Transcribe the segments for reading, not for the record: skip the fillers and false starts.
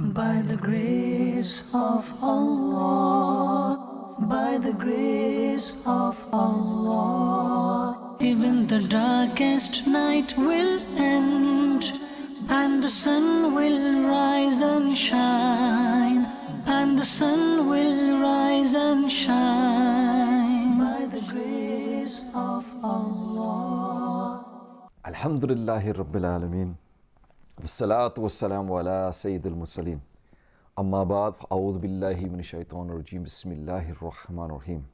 By the grace of Allah, by the grace of Allah, even the darkest night will end, and the sun will rise and shine, and the sun will rise and shine. By the grace of Allah. Alhamdulillahi Rabbil Alameen. Wassalatu wassalamu ala Sayyidil Mursaleen. Amma ba'd, a'udhu billahi minash shaitanir rajeem. Bismillahir Rahmanir Rahim.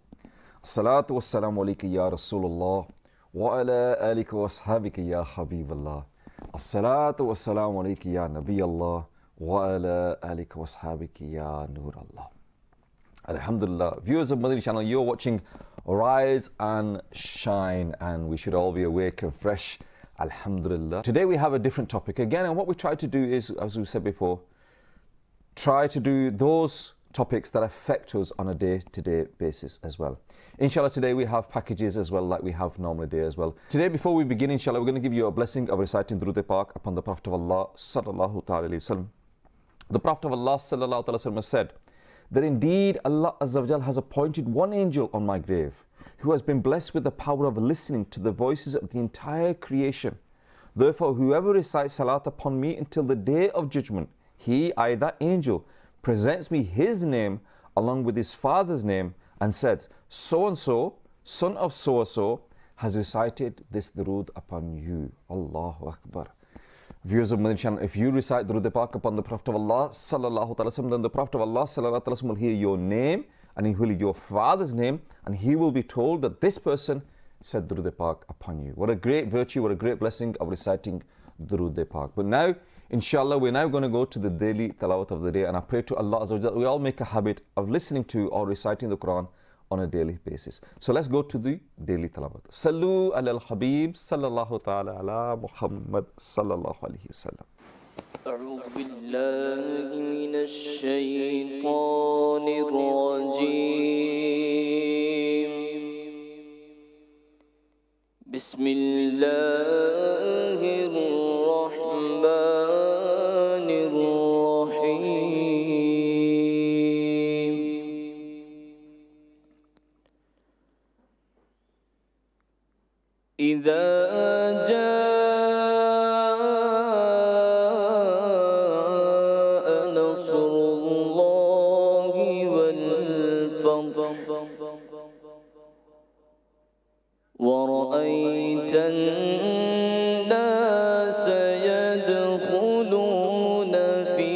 Assalatu wassalamu alayka ya Rasulullah wa ala alika wa ashabika ya Habiballah. Assalatu wassalamu alayka ya Nabi Allah wa ala alika wa ashabika ya Nur Allah. Alhamdulillah. Viewers of Madani Channel, you're watching Rise and Shine, and we should all be awake and fresh. Alhamdulillah. Today we have a different topic again, and what we try to do is, as we said before, try to do those topics that affect us on a day-to-day basis as well. Inshallah, today we have packages as well, like we have normally day as well. Today, before we begin, inshallah, we're going to give you a blessing of reciting Durood Pak upon the Prophet of Allah sallallahu ta'ala alayhi wasallam. The Prophet of Allah sallallahu ta'ala wasallam has said that indeed Allah Azza wa Jal has appointed one angel on my grave, who has been blessed with the power of listening to the voices of the entire creation. Therefore, whoever recites salat upon me until the day of judgment, he, I, that angel, presents me his name along with his father's name and says, so-and-so, son of so-and-so, has recited this durood upon you. Allahu Akbar. Viewers of Madani Channel, if you recite Durood Pak upon the Prophet of Allah sallallahu ta'ala wasallam, then the Prophet of Allah sallallahu ta'ala wasallam will hear your name, and he will hear your father's name, and he will be told that this person said Durood Pak upon you. What a great virtue, what a great blessing of reciting Durood Pak. But now, inshallah, we're now going to go to the daily Talaut of the day, and I pray to Allah Azza wa Jalla, we all make a habit of listening to or reciting the Quran on a daily basis. So let's go to the daily Talaut. Sallu ala al-Habib sallallahu ta'ala ala Muhammad sallallahu alayhi wa sallam. أعوذ بالله من الشيطان الرجيم بسم الله الرحمن الرحيم إذا جاء ورأيت الناس يدخلون في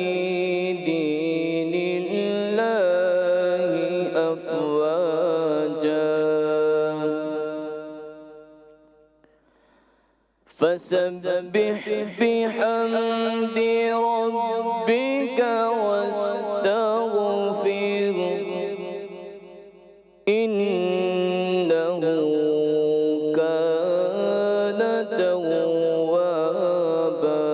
دين الله أفواجا فسبح بحمد ربك واستغفره إنه كان توابا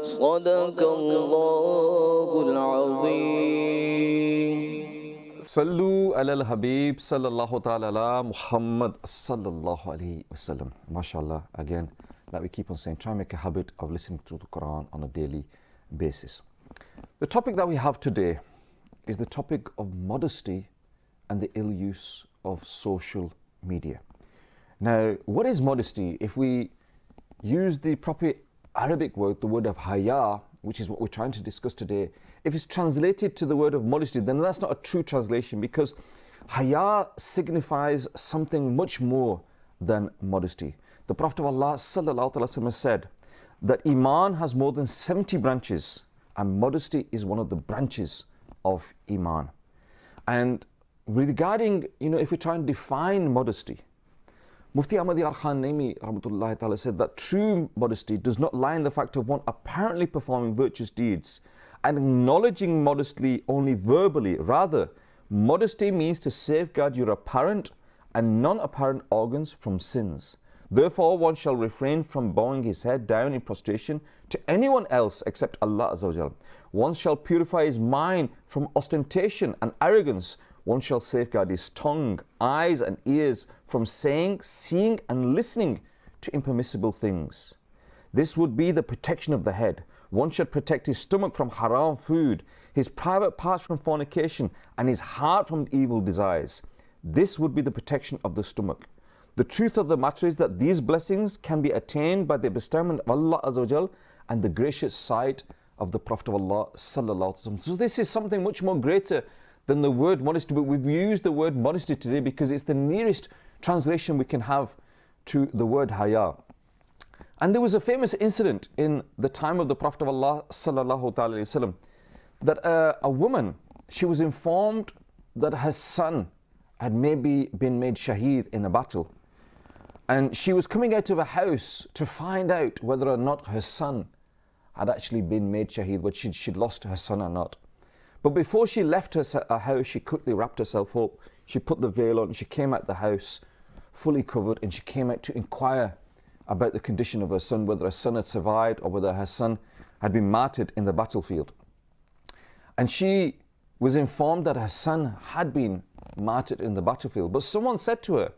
صدق الله العظيم. Sallu ala al-Habib sallallahu ta'ala ala Muhammad sallallahu alayhi wa sallam. MashaAllah, again, like we keep on saying, try and make a habit of listening to the Quran on a daily basis. The topic that we have today is the topic of modesty and the ill use of social media. Now, what is modesty? If we use the proper Arabic word, the word of haya, which is what we're trying to discuss today, if it's translated to the word of modesty, then that's not a true translation, because haya signifies something much more than modesty. The Prophet of Allah sallallahu alaihi wasallam said that Iman has more than 70 branches, and modesty is one of the branches of Iman. And regarding, if we try and define modesty, Mufti Ahmad Yar Khan Naimi rahmatullahi ta'ala said that true modesty does not lie in the fact of one apparently performing virtuous deeds and acknowledging modestly only verbally. Rather, modesty means to safeguard your apparent and non-apparent organs from sins. Therefore, one shall refrain from bowing his head down in prostration to anyone else except Allah Azza wa Jal. One shall purify his mind from ostentation and arrogance. One shall safeguard his tongue, eyes and ears from saying, seeing and listening to impermissible things. This would be the protection of the head. one should protect his stomach from haram food, his private parts from fornication, and his heart from evil desires. This would be the protection of the stomach. The truth of the matter is that these blessings can be attained by the bestowment of Allah Azza wa Jal and the gracious sight of the Prophet of Allah Sallallahu Alaihi Wasallam. So this is something much more greater than the word modesty, but we've used the word modesty today because it's the nearest translation we can have to the word haya. And there was a famous incident in the time of the Prophet of Allah Sallallahu Alaihi Wasallam that a woman, she was informed that her son had maybe been made shaheed in a battle. And she was coming out of a house to find out whether or not her son had actually been made shaheed, whether she'd lost her son or not. But before she left her house, she quickly wrapped herself up. She put the veil on. She came out the house fully covered, and she came out to inquire about the condition of her son, whether her son had survived or whether her son had been martyred in the battlefield. And she was informed that her son had been martyred in the battlefield. But someone said to her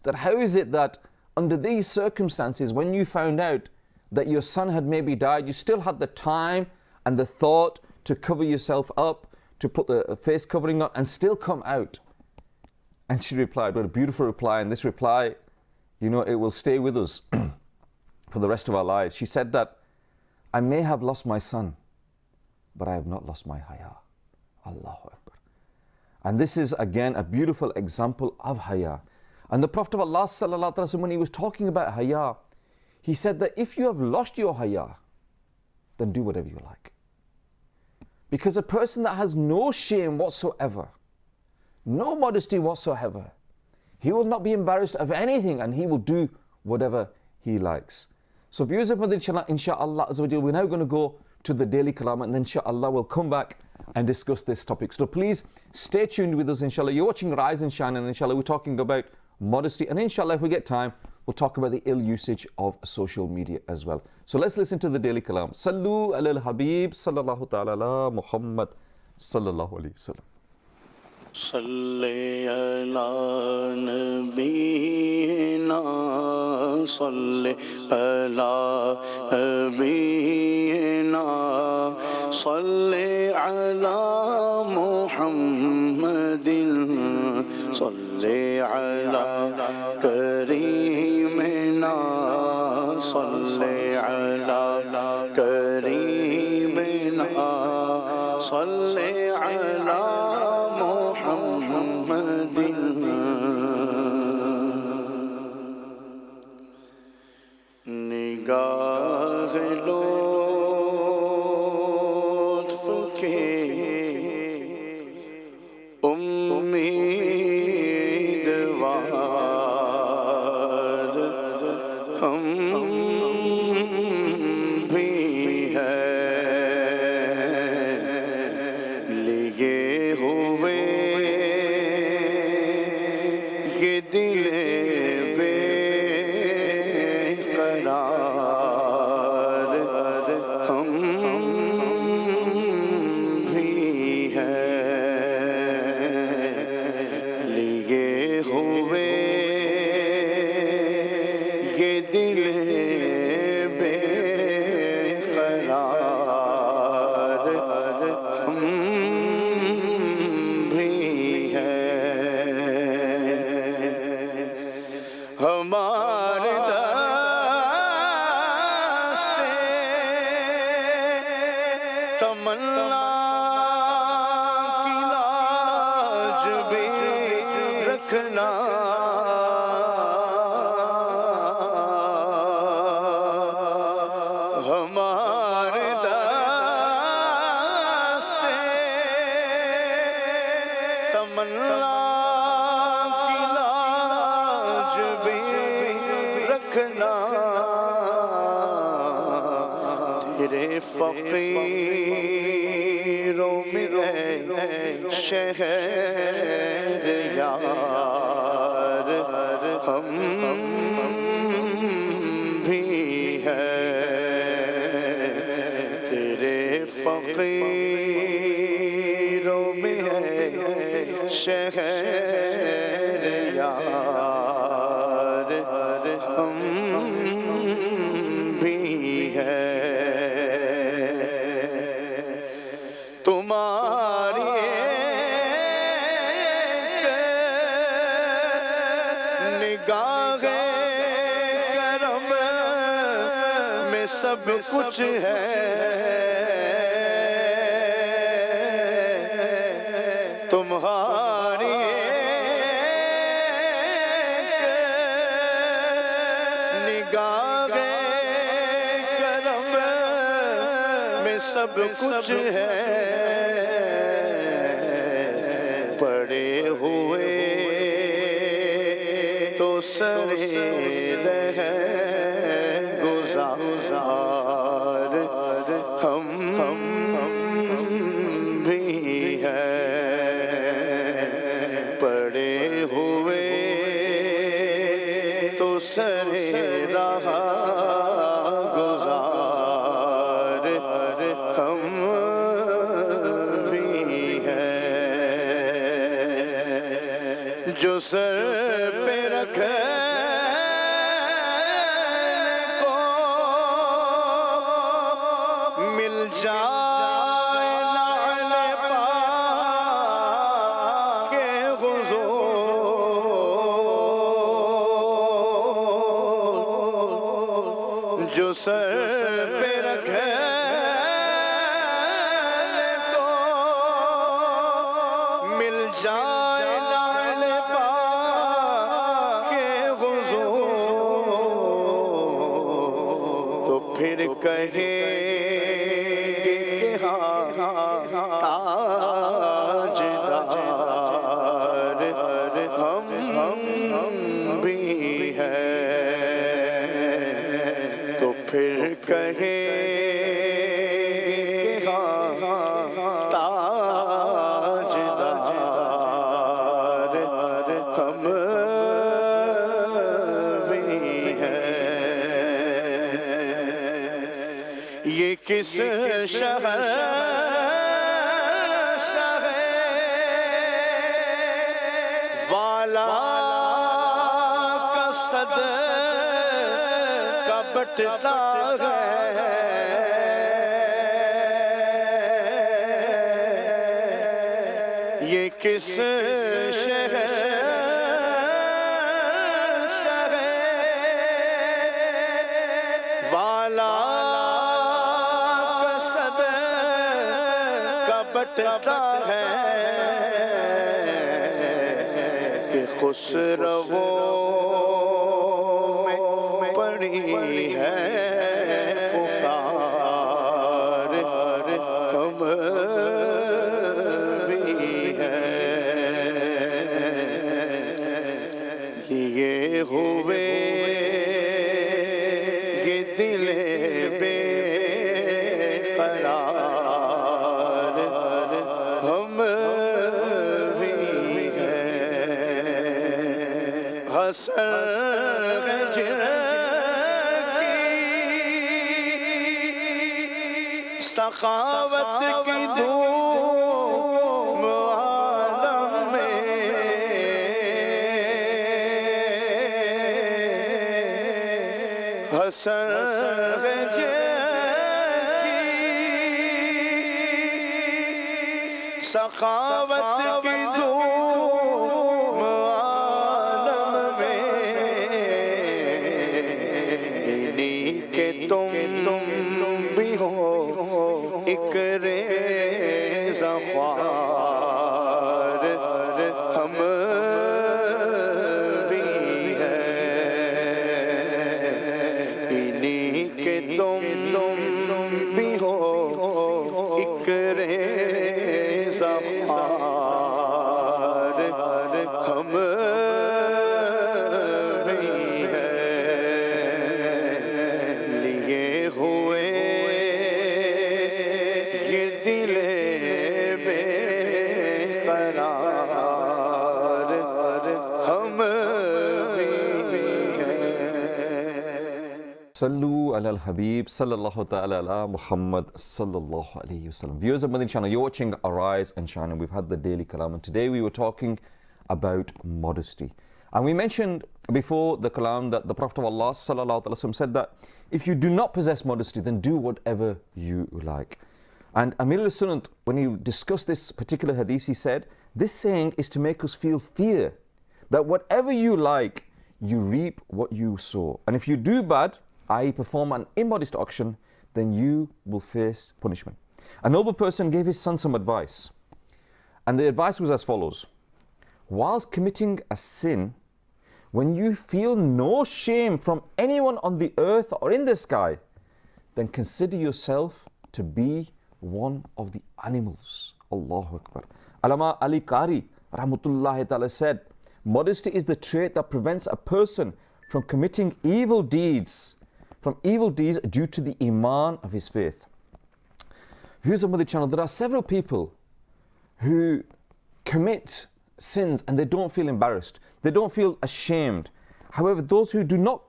that how is it that under these circumstances, when you found out that your son had maybe died, you still had the time and the thought to cover yourself up, to put the face covering on and still come out? And she replied, what a beautiful reply. And this reply, you know, it will stay with us for the rest of our lives. She said that, I may have lost my son, but I have not lost my haya. Allahu Akbar. And this is again a beautiful example of haya. And the Prophet of Allah Sallallahu Alaihi Wasallam, when he was talking about haya, he said that if you have lost your haya, then do whatever you like. Because a person that has no shame whatsoever, no modesty whatsoever, he will not be embarrassed of anything and he will do whatever he likes. So viewers of Madani Channel, inshaAllah, we're now going to go to the daily kalam, and then inshaAllah we'll come back and discuss this topic. So please stay tuned with us, inshallah. You're watching Rise and Shine, and inshallah we're talking about modesty, and inshallah if we get time we'll talk about the ill usage of social media as well. So let's listen to the daily kalam. Sallu ala al-Habib sallallahu ta'ala ala Muhammad sallallahu alayhi wasallam. Salli ala nabiyyina, salli ala nabiyyina, salli ala Muhammadin, salli ala kareemina, salli ala kareemina, salli ala निगाह लुत्फ के उम्मीदवार हम भी हैं, लिए हुए ये दिल فقیروں میں شہر یار ہم بھی ہیں، تیرے فقیروں میں شہر یار ہم بھی ہیں۔ تمہاری نگاہ کرم میں سب کچھ ہے تمہاری نگاہ کرم میں سب کچھ ہے پڑے ہوئے تو سرے رہے گزار ہم بھی ہیں پڑے ہوئے تو سرے رہا گزار ہم بھی ہیں جو سر پہ رکھے کو مل جائے نعل پاک حضور جو سر پہ رکھے کو مل جائے نعل پاک حضور تو پھر کہیں کہ ہاں تاجدار ہم بھی ہیں تو پھر کہیں کہ ہاں تاجدار ہم بھی ہیں یہ کس شہر والا کا صدقہ بٹتا ہے یہ کس شہر والا کا صدقہ بٹتا ہے کہ خسرووں میں پڑی ہے پکار ہم بھی ہیں لیے ہوئے یہ دل بے قرار ہم بھی حسن جن کی سخاوت کی دھوم عالم میں حسن جن کی سخاوت کی دھوم کہ تم بھی ہو ایک ریزہ خوار ہم بھی ہیں انہی کہ تم بھی ہو ایک ریزہ خوار ہم Sallu ala al-Habib sallallahu ta'ala ala Muhammad sallallahu alayhi wasallam. Viewers of Madani Channel, you're watching Arise and Shine, and we've had the Daily Kalam, and today we were talking about modesty. And we mentioned before the Kalam that the Prophet of Allah sallallahu alayhi wasallam said that if you do not possess modesty, then do whatever you like. And Amir al-Sunnah, when he discussed this particular hadith, he said, this saying is to make us feel fear that whatever you like, you reap what you sow. And if you do bad, i.e. perform an immodest action, then you will face punishment. A noble person gave his son some advice. And the advice was as follows. Whilst committing a sin, when you feel no shame from anyone on the earth or in the sky, then consider yourself to be one of the animals. Allahu Akbar. Allama Ali Qari rahmatullahi ta'ala said, modesty is the trait that prevents a person from committing evil deeds, due to the iman of his faith. Viewers of Madani Channel, there are several people who commit sins and they don't feel embarrassed. They don't feel ashamed. However, those who do not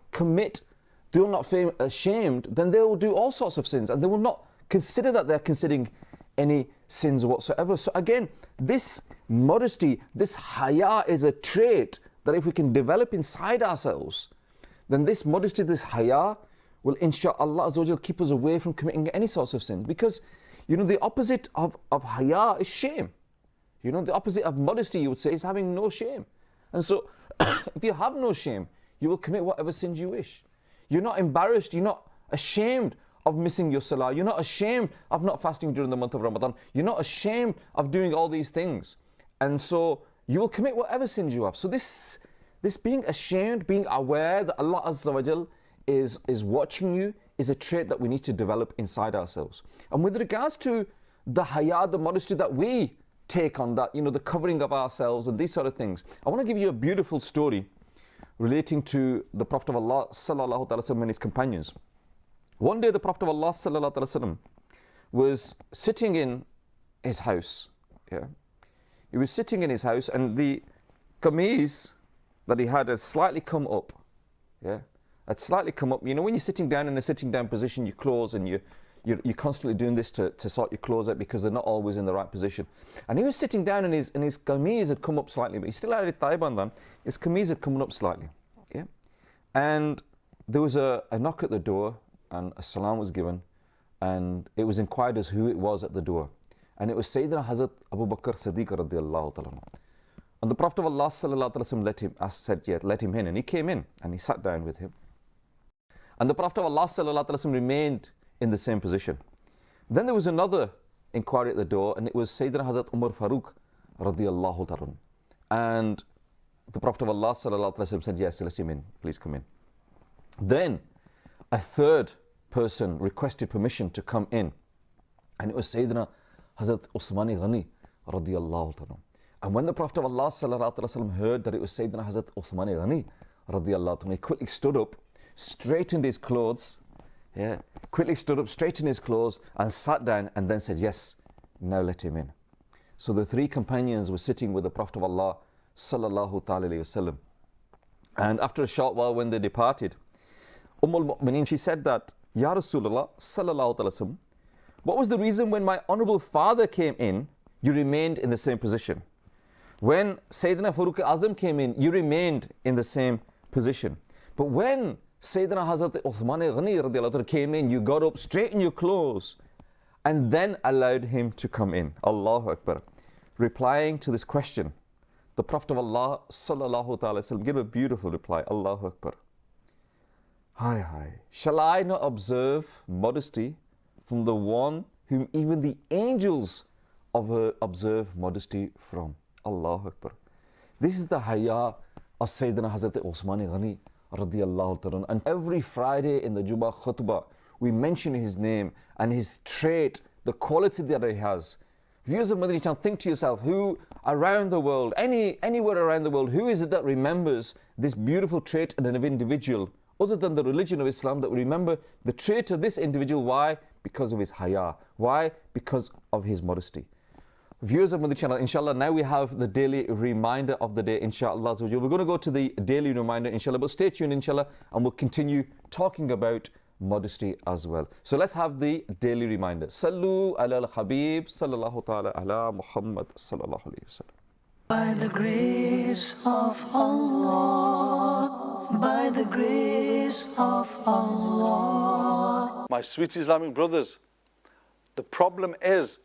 feel ashamed, then they will do all sorts of sins and they will not consider that they're considering any sins whatsoever. So again, this modesty, this haya is a trait that if we can develop inside ourselves, then this modesty, this haya will inshaAllah keep us away from committing any sorts of sin. Because, the opposite of haya is shame. The opposite of modesty, you would say, is having no shame. And so, if you have no shame, you will commit whatever sins you wish. You're not embarrassed, you're not ashamed of missing your salah. You're not ashamed of not fasting during the month of Ramadan. You're not ashamed of doing all these things. And so, you will commit whatever sins you have. So this being ashamed, being aware that Allah Azza wa Jal is watching you, is a trait that we need to develop inside ourselves. And with regards to the haya, the modesty that we take on that, the covering of ourselves and these sort of things, I want to give you a beautiful story relating to the Prophet of Allah sallallahu alaihi wasallam and his companions. One day the Prophet of Allah sallallahu alaihi wasallam was sitting in his house. He was sitting in his house and the qameez that he had slightly come up. Had slightly come up. When you're sitting down in a sitting down position, you close and you're constantly doing this to sort your clothes out because they're not always in the right position. And he was sitting down and his qameez had come up slightly, but he still had a taiban then. His qameez had come up slightly. And there was a knock at the door and a salam was given and it was inquired as who it was at the door. And it was Sayyidina Hazrat Abu Bakr Siddiq radiallahu ta'ala. And the Prophet of Allah sallallahu alaihi wasallam let him in, and he came in and he sat down with him. And the Prophet of Allah sallallahu alaihi wasallam remained in the same position. Then there was another inquiry at the door, and it was Sayyidina Hazrat Umar Farooq radiallahu ta'ala. And the Prophet of Allah sallallahu alaihi wasallam said, yes, let him in, please come in. Then a third person requested permission to come in, and it was Sayyidina Hazrat Usmani Ghani radiallahu ta'ala. And when the Prophet of Allah sallallahu alaihi wasallam heard that it was Sayyidina Hazrat Uthmani Ghani radiallahu ta'ala, he quickly stood up, straightened his clothes, straightened his clothes and sat down and then said, yes, now let him in. So the three companions were sitting with the Prophet of Allah sallallahu alaihi wasallam. And after a short while when they departed, al-Mu'mineen, she said that, Ya Rasulullah sallallahu alaihi wasallam, what was the reason when my honorable father came in, you remained in the same position? When Sayyidina Farooq Azam came in, you remained in the same position. But when Sayyidina Hazrat Uthman Ghani radiallahu anhu came in, you got up, straightened your clothes, and then allowed him to come in. Allahu Akbar. Replying to this question, the Prophet of Allah sallallahu ta'ala sallam gave a beautiful reply. Allahu Akbar. Hi. Shall I not observe modesty from the one whom even the angels observe modesty from? Allahu Akbar. This is the haya of Sayyidina Hazrat Uthman Ghani radiallahu ta'ala. And every Friday in the Jummah khutbah, we mention his name and his trait, the quality that he has. Viewers of Madani Channel, think to yourself, who around the world, anywhere around the world, who is it that remembers this beautiful trait in an individual, other than the religion of Islam, that will remember the trait of this individual? Why? Because of his haya. Why? Because of his modesty. Viewers of Madani Channel, inshallah, now we have the daily reminder of the day, inshallah. We're going to go to the daily reminder, inshallah, but stay tuned, inshallah, and we'll continue talking about modesty as well. So let's have the daily reminder. Sallu ala al-Habib, sallallahu ta'ala ala Muhammad, sallallahu alayhi wa sallam. By the grace of Allah, by the grace of Allah. My sweet Islamic brothers, The problem is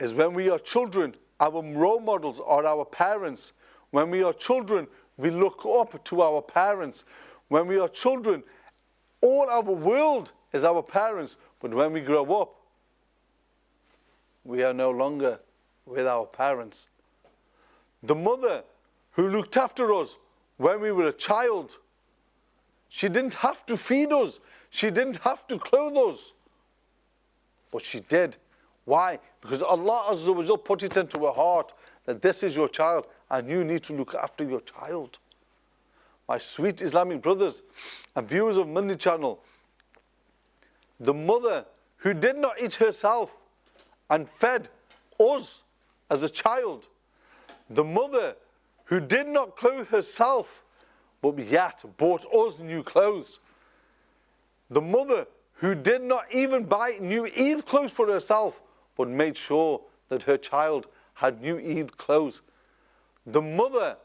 when we are children, our role models are our parents. When we are children, we look up to our parents. When we are children, all our world is our parents. But when we grow up, we are no longer with our parents. The mother who looked after us when we were a child, she didn't have to feed us. She didn't have to clothe us. But she did. Why? Because Allah Azza wa Jal put it into her heart that this is your child and you need to look after your child. My sweet Islamic brothers and viewers of Madani Channel, the mother who did not eat herself and fed us as a child, the mother who did not clothe herself but yet bought us new clothes, the mother who did not even buy new Eid clothes for herself but made sure that her child had new Eid clothes, the mother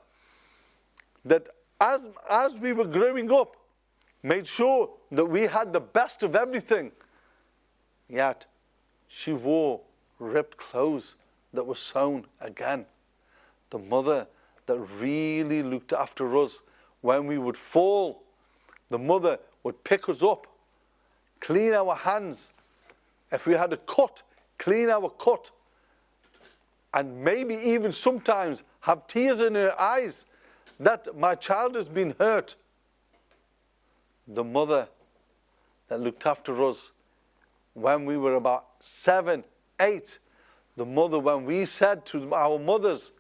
that as we were growing up made sure that we had the best of everything, yet she wore ripped clothes that were sewn again. The mother that really looked after us when we would fall. The mother would pick us up, clean our hands. If we had a cut, clean our cut. And maybe even sometimes have tears in her eyes that my child has been hurt. The mother that looked after us when we were about 7, 8. The mother when we said to our mothers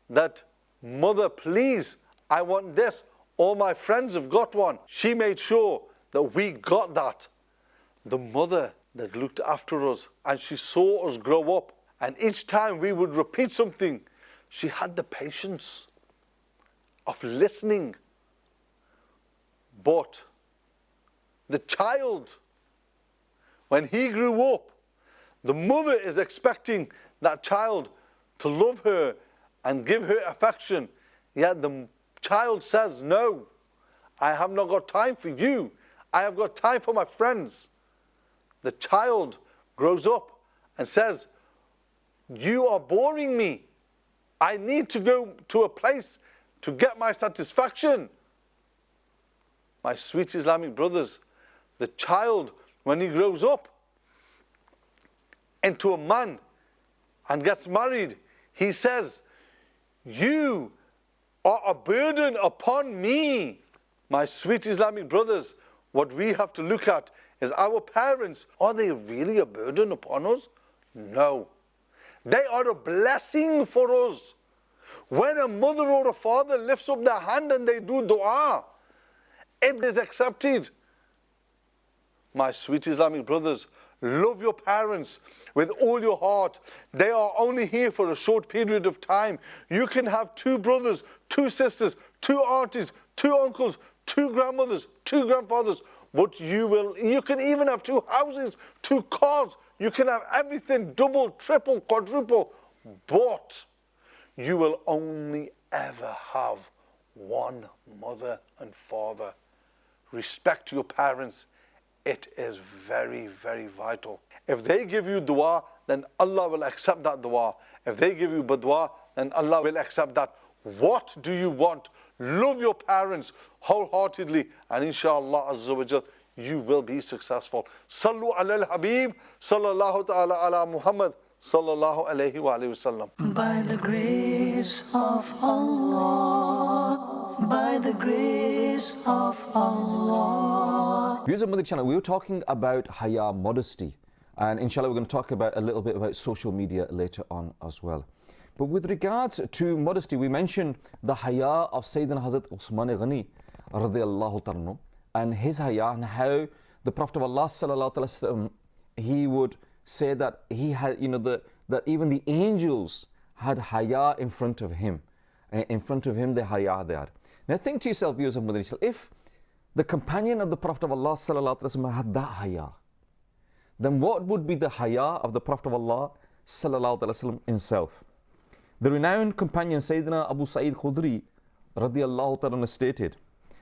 that, "Mother, please, I want this. All my friends have got one." She made sure that we got that. The mother that looked after us and she saw us grow up, and each time we would repeat something, she had the patience of listening. But the child, when he grew up, the mother is expecting that child to love her and give her affection. Yet the child says, "No, I have not got time for you. I have got time for my friends." The child grows up and says, "You are boring me. I need to go to a place to get my satisfaction." My sweet Islamic brothers, the child, when he grows up into a man and gets married, he says, "You are a burden upon me." My sweet Islamic brothers, what we have to look at is our parents. Are they really a burden upon us? No. They are a blessing for us. When a mother or a father lifts up their hand and they do dua, it is accepted. My sweet Islamic brothers, love your parents with all your heart. They are only here for a short period of time. You can have 2 brothers, 2 sisters, 2 aunties, 2 uncles, 2 grandmothers, 2 grandfathers, but you can even have 2 houses, 2 cars. You can have everything, double, triple, quadruple, but you will only ever have one mother and father. Respect your parents. It is very, very vital. If they give you dua, then Allah will accept that dua. If they give you badua, then Allah will accept that. What do you want? Love your parents wholeheartedly, and inshallah Azza wa Jal, you will be successful. Sallu ala al-Habib, sallallahu ta'ala ala Muhammad, sallallahu alayhi wa alayhi wa sallam. By the grace of Allah, by the grace of Allah. Viewers of Madani Channel, we were talking about haya, modesty, and inshallah we're going to talk about a little bit about social media later on as well. But with regards to modesty, we mentioned the haya of Sayyidina Hazrat Usman Ghani radiyallahu ta'ala, and his haya, and how the Prophet of Allah sallallahu alaihi wasallam, he would say that he had, that even the angels had haya in front of him. In front of him, the haya there. Now think to yourself, viewers of Madani Channel, if the companion of the Prophet of Allah sallallahu alaihi wasallam had that haya, then what would be the haya of the Prophet of Allah sallallahu alaihi wasallam himself? The renowned companion Sayyidina Abu Sa'id Khudri radiyallahu ta'ala stated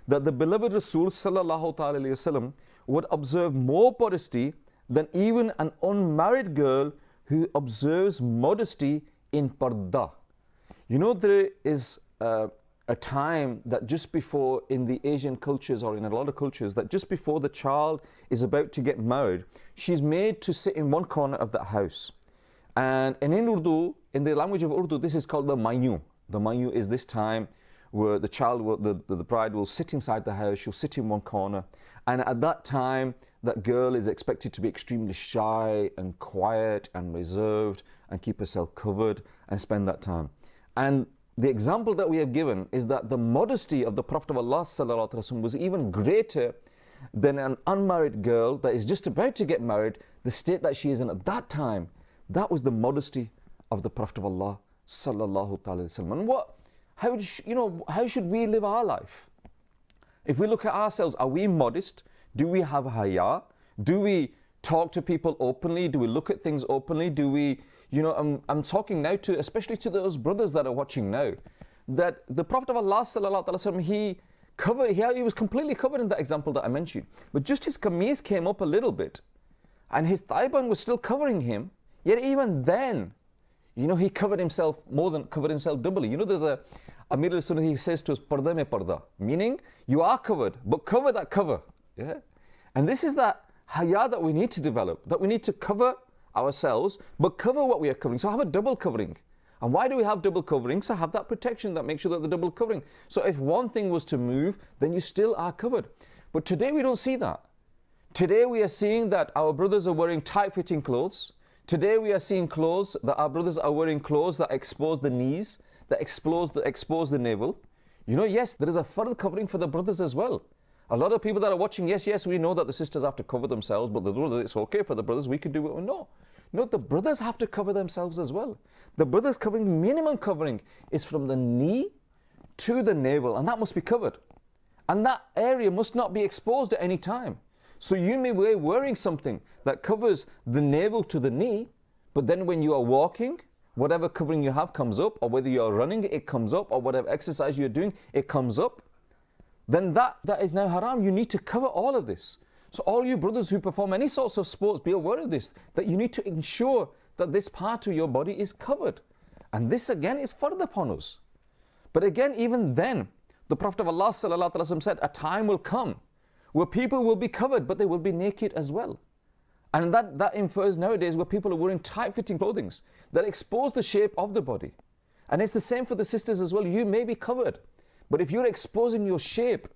that the beloved Rasul sallallahu alaihi wasallam would observe more modesty than even an unmarried girl who observes modesty in parda. You know, there is a time that just before, in the Asian cultures or in a lot of cultures, that just before the child is about to get married, she's made to sit in one corner of the house. And in Urdu, in the language of Urdu, this is called the mayu. The mayu is this time where the child, the bride will sit inside the house, she'll sit in one corner. And at that time, that girl is expected to be extremely shy and quiet and reserved and keep herself covered and spend that time. And the example that we have given is that the modesty of the Prophet of Allah was even greater than an unmarried girl that is just about to get married, the state that she is in at that time. That was the modesty of the Prophet of Allah sallallahu alaihi wasallam. And how should we live our life? If we look at ourselves, are we modest? Do we have haya? Do we talk to people openly? Do we look at things openly? Do we, I'm talking now to, especially to those brothers that are watching now, that the Prophet of Allah sallallahu alaihi wasallam, he was completely covered in that example that I mentioned. But just his kameez came up a little bit, and his taiban was still covering him. Yet even then, he covered himself doubly. There's a Amir al-Sunnah, he says to us, parda mein parda, meaning you are covered, but cover that cover. Yeah? And this is that haya that we need to develop, that we need to cover ourselves, but cover what we are covering. So have a double covering. And why do we have double covering? So have that protection that makes sure that the double covering. So if one thing was to move, then you still are covered. But today we don't see that. Today we are seeing that our brothers are wearing tight-fitting clothes. Today we are seeing clothes that our brothers are wearing clothes that expose the knees, that expose the navel. Yes, there is a further covering for the brothers as well. A lot of people that are watching, yes, we know that the sisters have to cover themselves, but the brothers, it's okay for the brothers, we can do it. No, the brothers have to cover themselves as well. The brothers covering, minimum covering, is from the knee to the navel, and that must be covered. And that area must not be exposed at any time. So you may be wearing something that covers the navel to the knee, but then when you are walking, whatever covering you have comes up, or whether you are running, it comes up, or whatever exercise you're doing, it comes up. Then that is now haram. You need to cover all of this. So all you brothers who perform any sorts of sports, be aware of this, that you need to ensure that this part of your body is covered. And this again is further upon us. But again, even then, the Prophet of Allah sallallahu alaihi wasallam said, a time will come where people will be covered, but they will be naked as well. And that infers nowadays where people are wearing tight-fitting clothing that expose the shape of the body. And it's the same for the sisters as well. You may be covered, but if you're exposing your shape,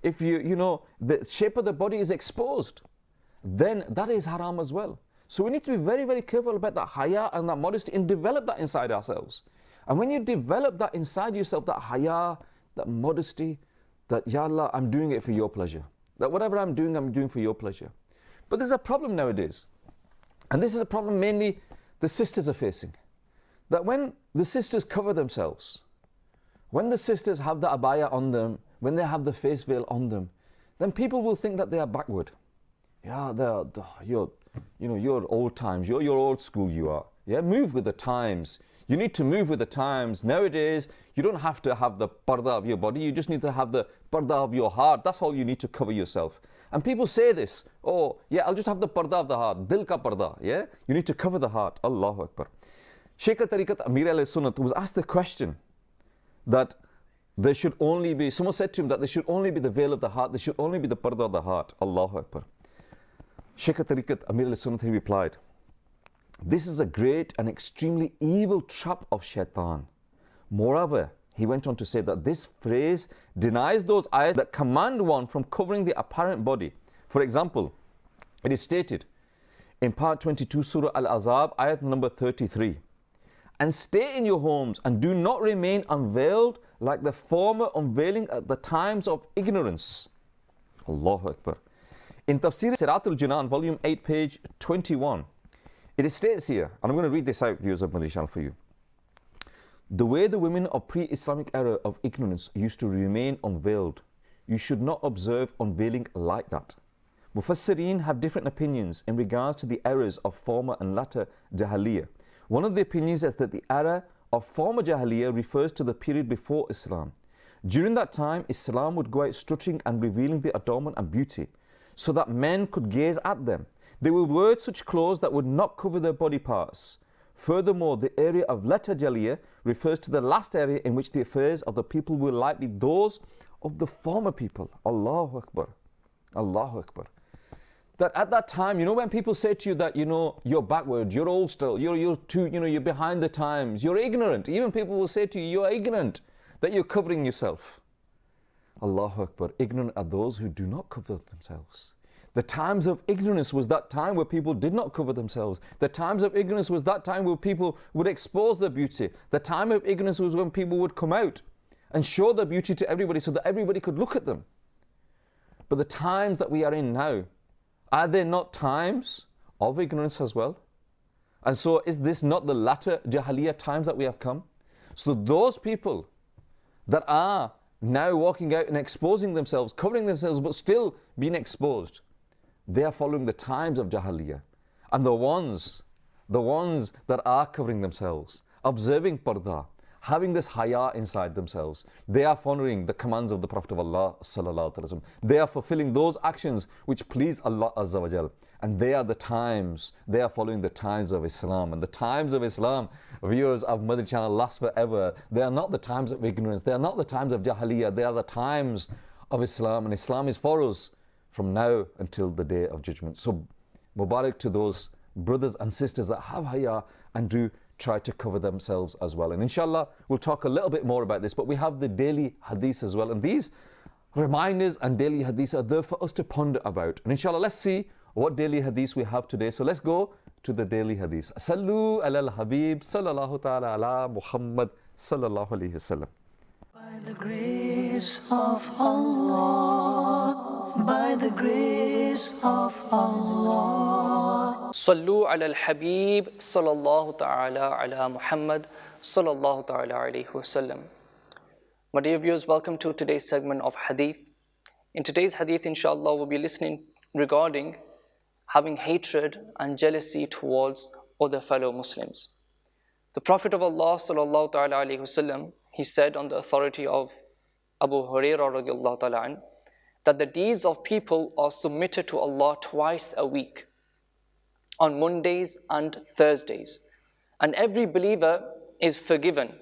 if the shape of the body is exposed, then that is haram as well. So we need to be very, very careful about that haya and that modesty and develop that inside ourselves. And when you develop that inside yourself, that haya, that modesty, that Ya Allah, I'm doing it for your pleasure. That whatever I'm doing for your pleasure. But there's a problem nowadays. And this is a problem mainly the sisters are facing. That when the sisters cover themselves, when the sisters have the abaya on them, when they have the face veil on them, then people will think that they are backward. Yeah, you're old times, you're old school, you are. Yeah, move with the times. You need to move with the times. Nowadays, you don't have to have the parda of your body, you just need to have the parda of your heart. That's all you need to cover yourself. And people say this, oh, yeah, I'll just have the parda of the heart, dil ka parda, yeah? You need to cover the heart. Allahu Akbar. Shaykh al-Tariqat Amir al-Sunnah was asked the question that there should only be, someone said to him that there should only be the veil of the heart, there should only be the parda of the heart. Allahu Akbar. Shaykh al-Tariqat Amir al-Sunnah, he replied, this is a great and extremely evil trap of shaitan. Moreover, he went on to say that this phrase denies those ayahs that command one from covering the apparent body. For example, it is stated in part 22 Surah Al-Azab, ayat number 33. And stay in your homes and do not remain unveiled like the former unveiling at the times of ignorance. Allahu Akbar. In Tafsir Siratul Jinan, volume 8, page 21, it states here, and I'm going to read this out, viewers of Madani Channel, for you. The way the women of pre-Islamic era of ignorance used to remain unveiled, you should not observe unveiling like that. Mufassirin have different opinions in regards to the errors of former and latter Jahiliyyah. One of the opinions is that the era of former Jahiliyyah refers to the period before Islam. During that time, Islam would go out strutting and revealing their adornment and beauty, so that men could gaze at them. They will wear such clothes that would not cover their body parts. Furthermore, the area of Lata Jaliyah refers to the last area in which the affairs of the people will likely those of the former people. Allahu Akbar. Allahu Akbar. That at that time, when people say to you that, you're backward, you're old still, you're too, you're behind the times, you're ignorant. Even people will say to you, you're ignorant, that you're covering yourself. Allahu Akbar. Ignorant are those who do not cover themselves. The times of ignorance was that time where people did not cover themselves. The times of ignorance was that time where people would expose their beauty. The time of ignorance was when people would come out and show their beauty to everybody so that everybody could look at them. But the times that we are in now, are they not times of ignorance as well? And so is this not the latter Jahiliyyah times that we have come? So those people that are now walking out and exposing themselves, covering themselves, but still being exposed, they are following the times of Jahiliyyah. And the ones that are covering themselves, observing parda, having this haya inside themselves, they are following the commands of the Prophet of Allah sallallahu alaihi wasallam. They are fulfilling those actions which please Allah Azza wa Jal. And they are following the times of Islam. And the times of Islam, viewers of Madani Channel, last forever. They are not the times of ignorance. They are not the times of Jahiliyyah. They are the times of Islam. And Islam is for us from now until the day of judgment. So Mubarak to those brothers and sisters that have haya and do try to cover themselves as well. And inshallah, we'll talk a little bit more about this, but we have the daily hadith as well. And these reminders and daily hadiths are there for us to ponder about. And inshallah, let's see what daily hadith we have today. So let's go to the daily hadith. Sallu ala al-Habib sallallahu ta'ala ala Muhammad sallallahu alayhi wasallam. By the grace of Allah, by the grace of Allah. Sallu ala al-Habib sallallahu ta'ala ala Muhammad sallallahu ta'ala alayhi wasallam. My dear viewers, welcome to today's segment of Hadith. In today's Hadith, inshallah, we'll be listening regarding having hatred and jealousy towards other fellow Muslims. The Prophet of Allah sallallahu ta'ala alayhi wasallam, he said on the authority of Abu Hurairah radiallahu ta'ala an, that the deeds of people are submitted to Allah twice a week, on Mondays and Thursdays. And every believer is forgiven,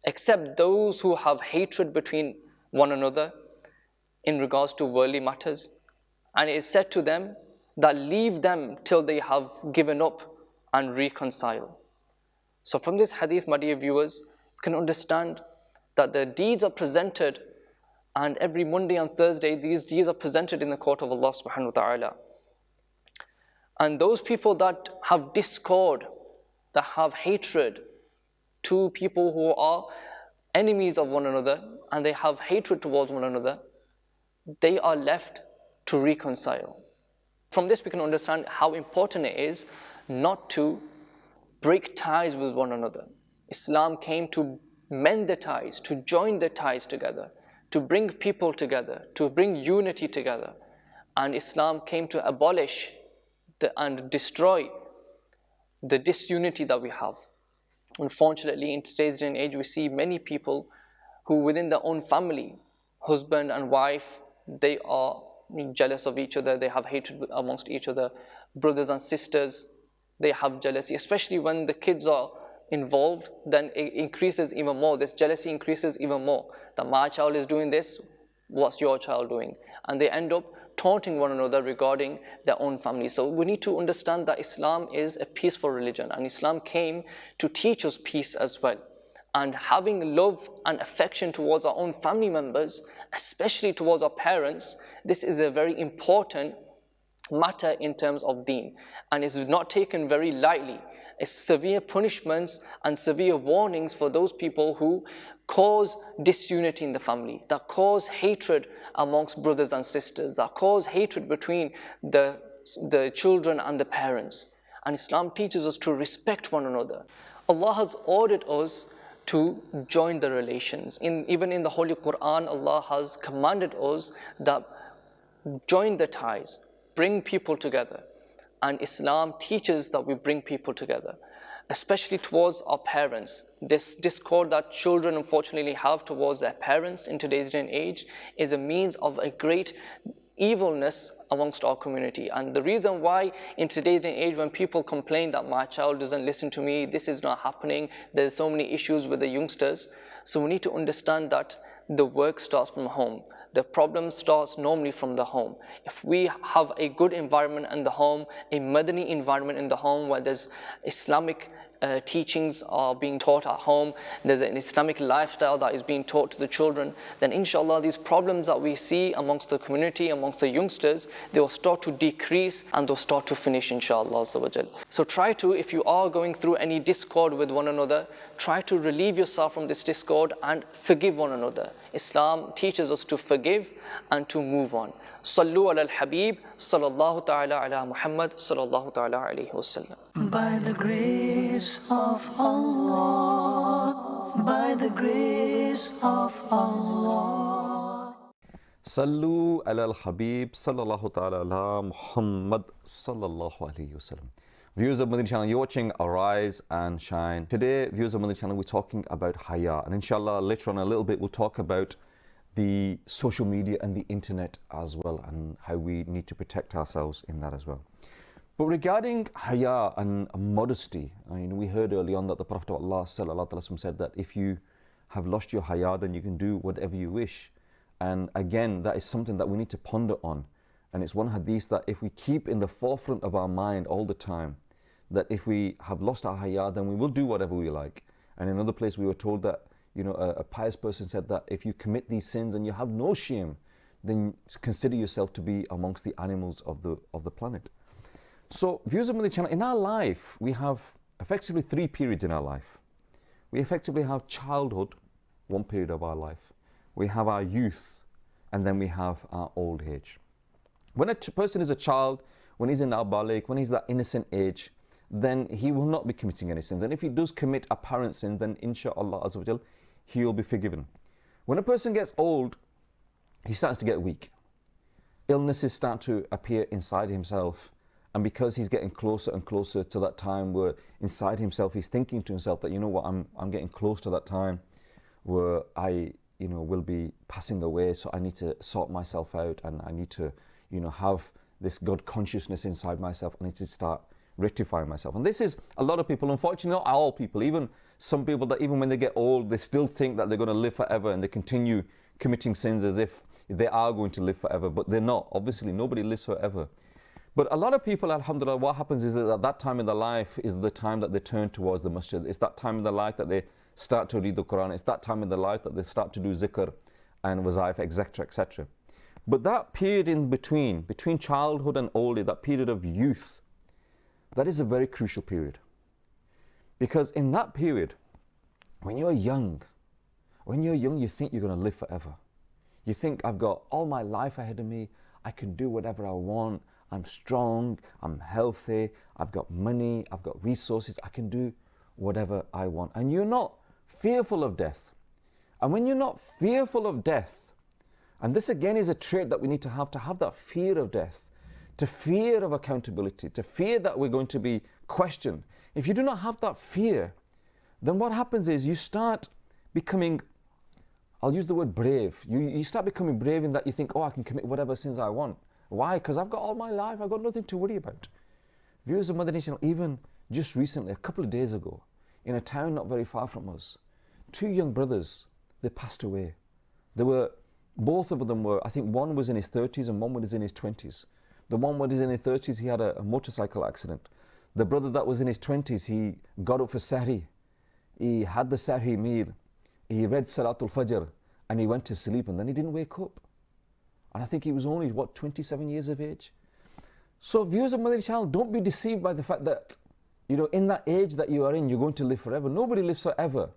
except those who have hatred between one another in regards to worldly matters. And it is said to them that leave them till they have given up and reconcile. So from this hadith, my dear viewers, you can understand that the deeds are presented, and every Monday and Thursday these deeds are presented in the court of Allah subhanahu wa ta'ala. And those people that have discord, that have hatred, to people who are enemies of one another, and they have hatred towards one another, they are left to reconcile. From this we can understand how important it is not to break ties with one another. Islam came to mend the ties, to join the ties together, to bring people together, to bring unity together. And Islam came to abolish and destroy the disunity that we have. Unfortunately, in today's day and age, we see many people who within their own family, husband and wife, they are jealous of each other, they have hatred amongst each other. Brothers and sisters, they have jealousy, especially when the kids are involved, then it increases even more. This jealousy increases even more. That my child is doing this, what's your child doing? And they end up taunting one another regarding their own family. So we need to understand that Islam is a peaceful religion, and Islam came to teach us peace as well. And having love and affection towards our own family members, especially towards our parents, this is a very important matter in terms of deen, and is not taken very lightly. It's severe punishments and severe warnings for those people who cause disunity in the family, that cause hatred amongst brothers and sisters, that cause hatred between the children and the parents. And Islam teaches us to respect one another. Allah has ordered us to join the relations. Even in the Holy Quran, Allah has commanded us that join the ties, bring people together. And Islam teaches that we bring people together, especially towards our parents. This discord that children unfortunately have towards their parents in today's day and age is a means of a great evilness amongst our community. And the reason why in today's day and age, when people complain that my child doesn't listen to me, this is not happening, there's so many issues with the youngsters. So we need to understand that the work starts from home. The problem starts normally from the home. If we have a good environment in the home, a Madani environment in the home where there's Islamic teachings are being taught at home, there's an Islamic lifestyle that is being taught to the children, then inshallah these problems that we see amongst the community, amongst the youngsters, they will start to decrease and they'll start to finish, inshallah. So try to, if you are going through any discord with one another, try to relieve yourself from this discord and forgive one another. Islam teaches us to forgive and to move on. Sallu ala al-Habib, sallallahu ta'ala ala Muhammad, sallallahu ta'ala alayhi wa sallam. By the grace of Allah, by the grace of Allah. Sallu ala al-Habib, sallallahu ta'ala ala Muhammad, sallallahu alayhi wa sallam. Viewers of Madani Channel, you're watching Arise and Shine. Today, viewers of Madani Channel, we're talking about haya. And inshallah, later on a little bit, we'll talk about the social media and the internet as well, and how we need to protect ourselves in that as well. But regarding haya and modesty, we heard early on that the Prophet of Allah said that if you have lost your haya, then you can do whatever you wish. And again, that is something that we need to ponder on. And it's one hadith that if we keep in the forefront of our mind all the time, that if we have lost our haya, then we will do whatever we like. And in another place we were told that a pious person said that if you commit these sins and you have no shame, then consider yourself to be amongst the animals of the planet. So, viewers of Madani Channel, in our life, we have effectively 3 periods in our life. We effectively have childhood, one period of our life. We have our youth, and then we have our old age. When a person is a child, when he's in al-baligh, when he's that innocent age, then he will not be committing any sins. And if he does commit apparent sin, then inshallah azza wa jal, he will be forgiven. When a person gets old, he starts to get weak. Illnesses start to appear inside himself. And because he's getting closer and closer to that time where inside himself he's thinking to himself that, I'm getting close to that time where I, will be passing away, so I need to sort myself out, and I need to, have this God consciousness inside myself. I need to start rectifying myself. And this is a lot of people, unfortunately not all people, even some people that even when they get old, they still think that they're going to live forever, and they continue committing sins as if they are going to live forever, but they're not. Obviously, nobody lives forever. But a lot of people, alhamdulillah, what happens is that that time in their life is the time that they turn towards the masjid. It's that time in their life that they start to read the Quran. It's that time in their life that they start to do zikr and wazaif, etc., etc. But that period in between childhood and old age, that period of youth, that is a very crucial period. Because in that period, when you're young, you think you're going to live forever. You think, I've got all my life ahead of me, I can do whatever I want, I'm strong, I'm healthy, I've got money, I've got resources, I can do whatever I want. And you're not fearful of death. And when you're not fearful of death, and this again is a trait that we need to have that fear of death, to fear of accountability, to fear that we're going to be questioned. If you do not have that fear, then what happens is you start becoming, I'll use the word brave. You start becoming brave in that you think, I can commit whatever sins I want. Why? Because I've got all my life, I've got nothing to worry about. Viewers of Madani Channel, even just recently, a couple of days ago, in a town not very far from us, 2 young brothers, they passed away. Both of them were, I think one was in his 30s and one was in his 20s. The one was in his 30s, he had a motorcycle accident. The brother that was in his 20s, he got up for Sahri. He had the Sahri meal. He read Salatul Fajr and he went to sleep, and then he didn't wake up. And I think he was only, 27 years of age. So viewers of Madani Channel, don't be deceived by the fact that, in that age that you are in, you're going to live forever. Nobody lives forever.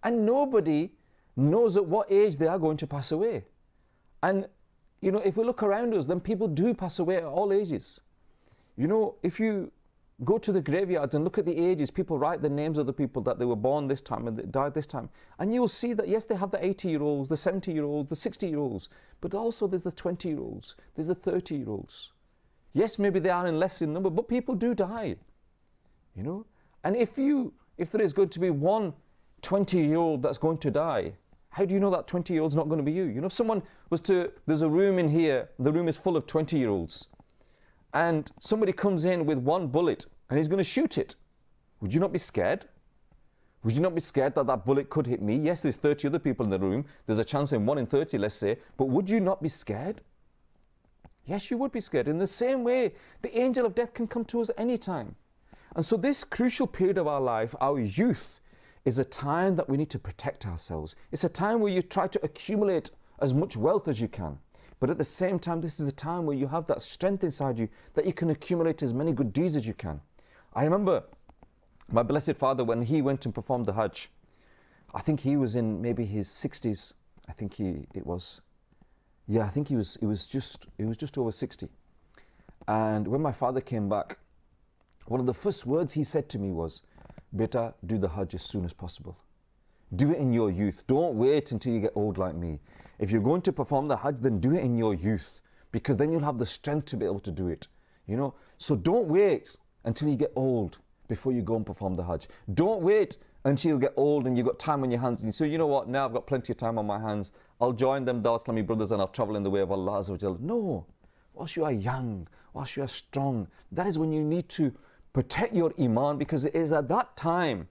And nobody knows at what age they are going to pass away. And, if we look around us, then people do pass away at all ages. If you go to the graveyards and look at the ages, people write the names of the people that they were born this time and they died this time. And you will see that, yes, they have the 80-year-olds, the 70-year-olds, the 60-year-olds, but also there's the 20-year-olds, there's the 30-year-olds. Yes, maybe they are in less in number, but people do die. And if there is going to be one 20-year-old that's going to die, how do you know that 20-year-old's not going to be you? If someone was to, there's a room in here, the room is full of 20-year-olds, and somebody comes in with one bullet and he's going to shoot it, would you not be scared? Would you not be scared that that bullet could hit me? Yes, there's 30 other people in the room. There's a chance in 1 in 30, let's say. But would you not be scared? Yes, you would be scared. In the same way, the angel of death can come to us at any time. And so this crucial period of our life, our youth, is a time that we need to protect ourselves. It's a time where you try to accumulate as much wealth as you can. But at the same time, this is a time where you have that strength inside you that you can accumulate as many good deeds as you can. I remember my blessed father, when he went and performed the Hajj, I think he was in maybe his 60s. I think it was just over 60. And when my father came back, one of the first words he said to me was, "Beta, do the Hajj as soon as possible. Do it in your youth. Don't wait until you get old like me. If you're going to perform the Hajj, then do it in your youth, because then you'll have the strength to be able to do it. You know, so don't wait until you get old before you go and perform the Hajj. Don't wait until you get old and you've got time on your hands and you say, you know what, now I've got plenty of time on my hands. I'll join them Dawah Islami brothers and I'll travel in the way of Allah Azza wa Jal. No, whilst you are young, whilst you are strong, that is when you need to protect your iman, because it is at that time,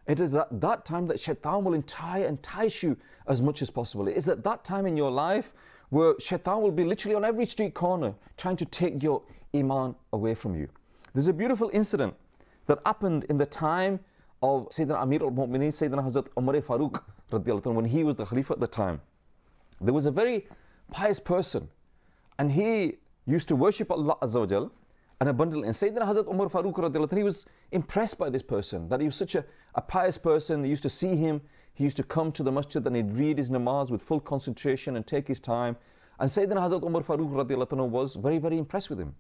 that shaitan will entice you as much as possible. It is at that time in your life where shaitan will be literally on every street corner trying to take your iman away from you. There's a beautiful incident that happened in the time of Sayyidina Amir al-Mu'mineen, Sayyidina Hazrat Umar Farooq radiallahu anhu, when he was the Khalifa at the time. There was a very pious person and he used to worship Allah Azza wa Jal and abundantly. And Sayyidina Hazrat Umar Farooq radiallahu anhu, he was impressed by this person, that he was such a pious person. They used to see him, he used to come to the masjid and he'd read his namaz with full concentration and take his time. And Sayyidina Hazrat Umar Farooq radiallahu anhu was very, very impressed with him.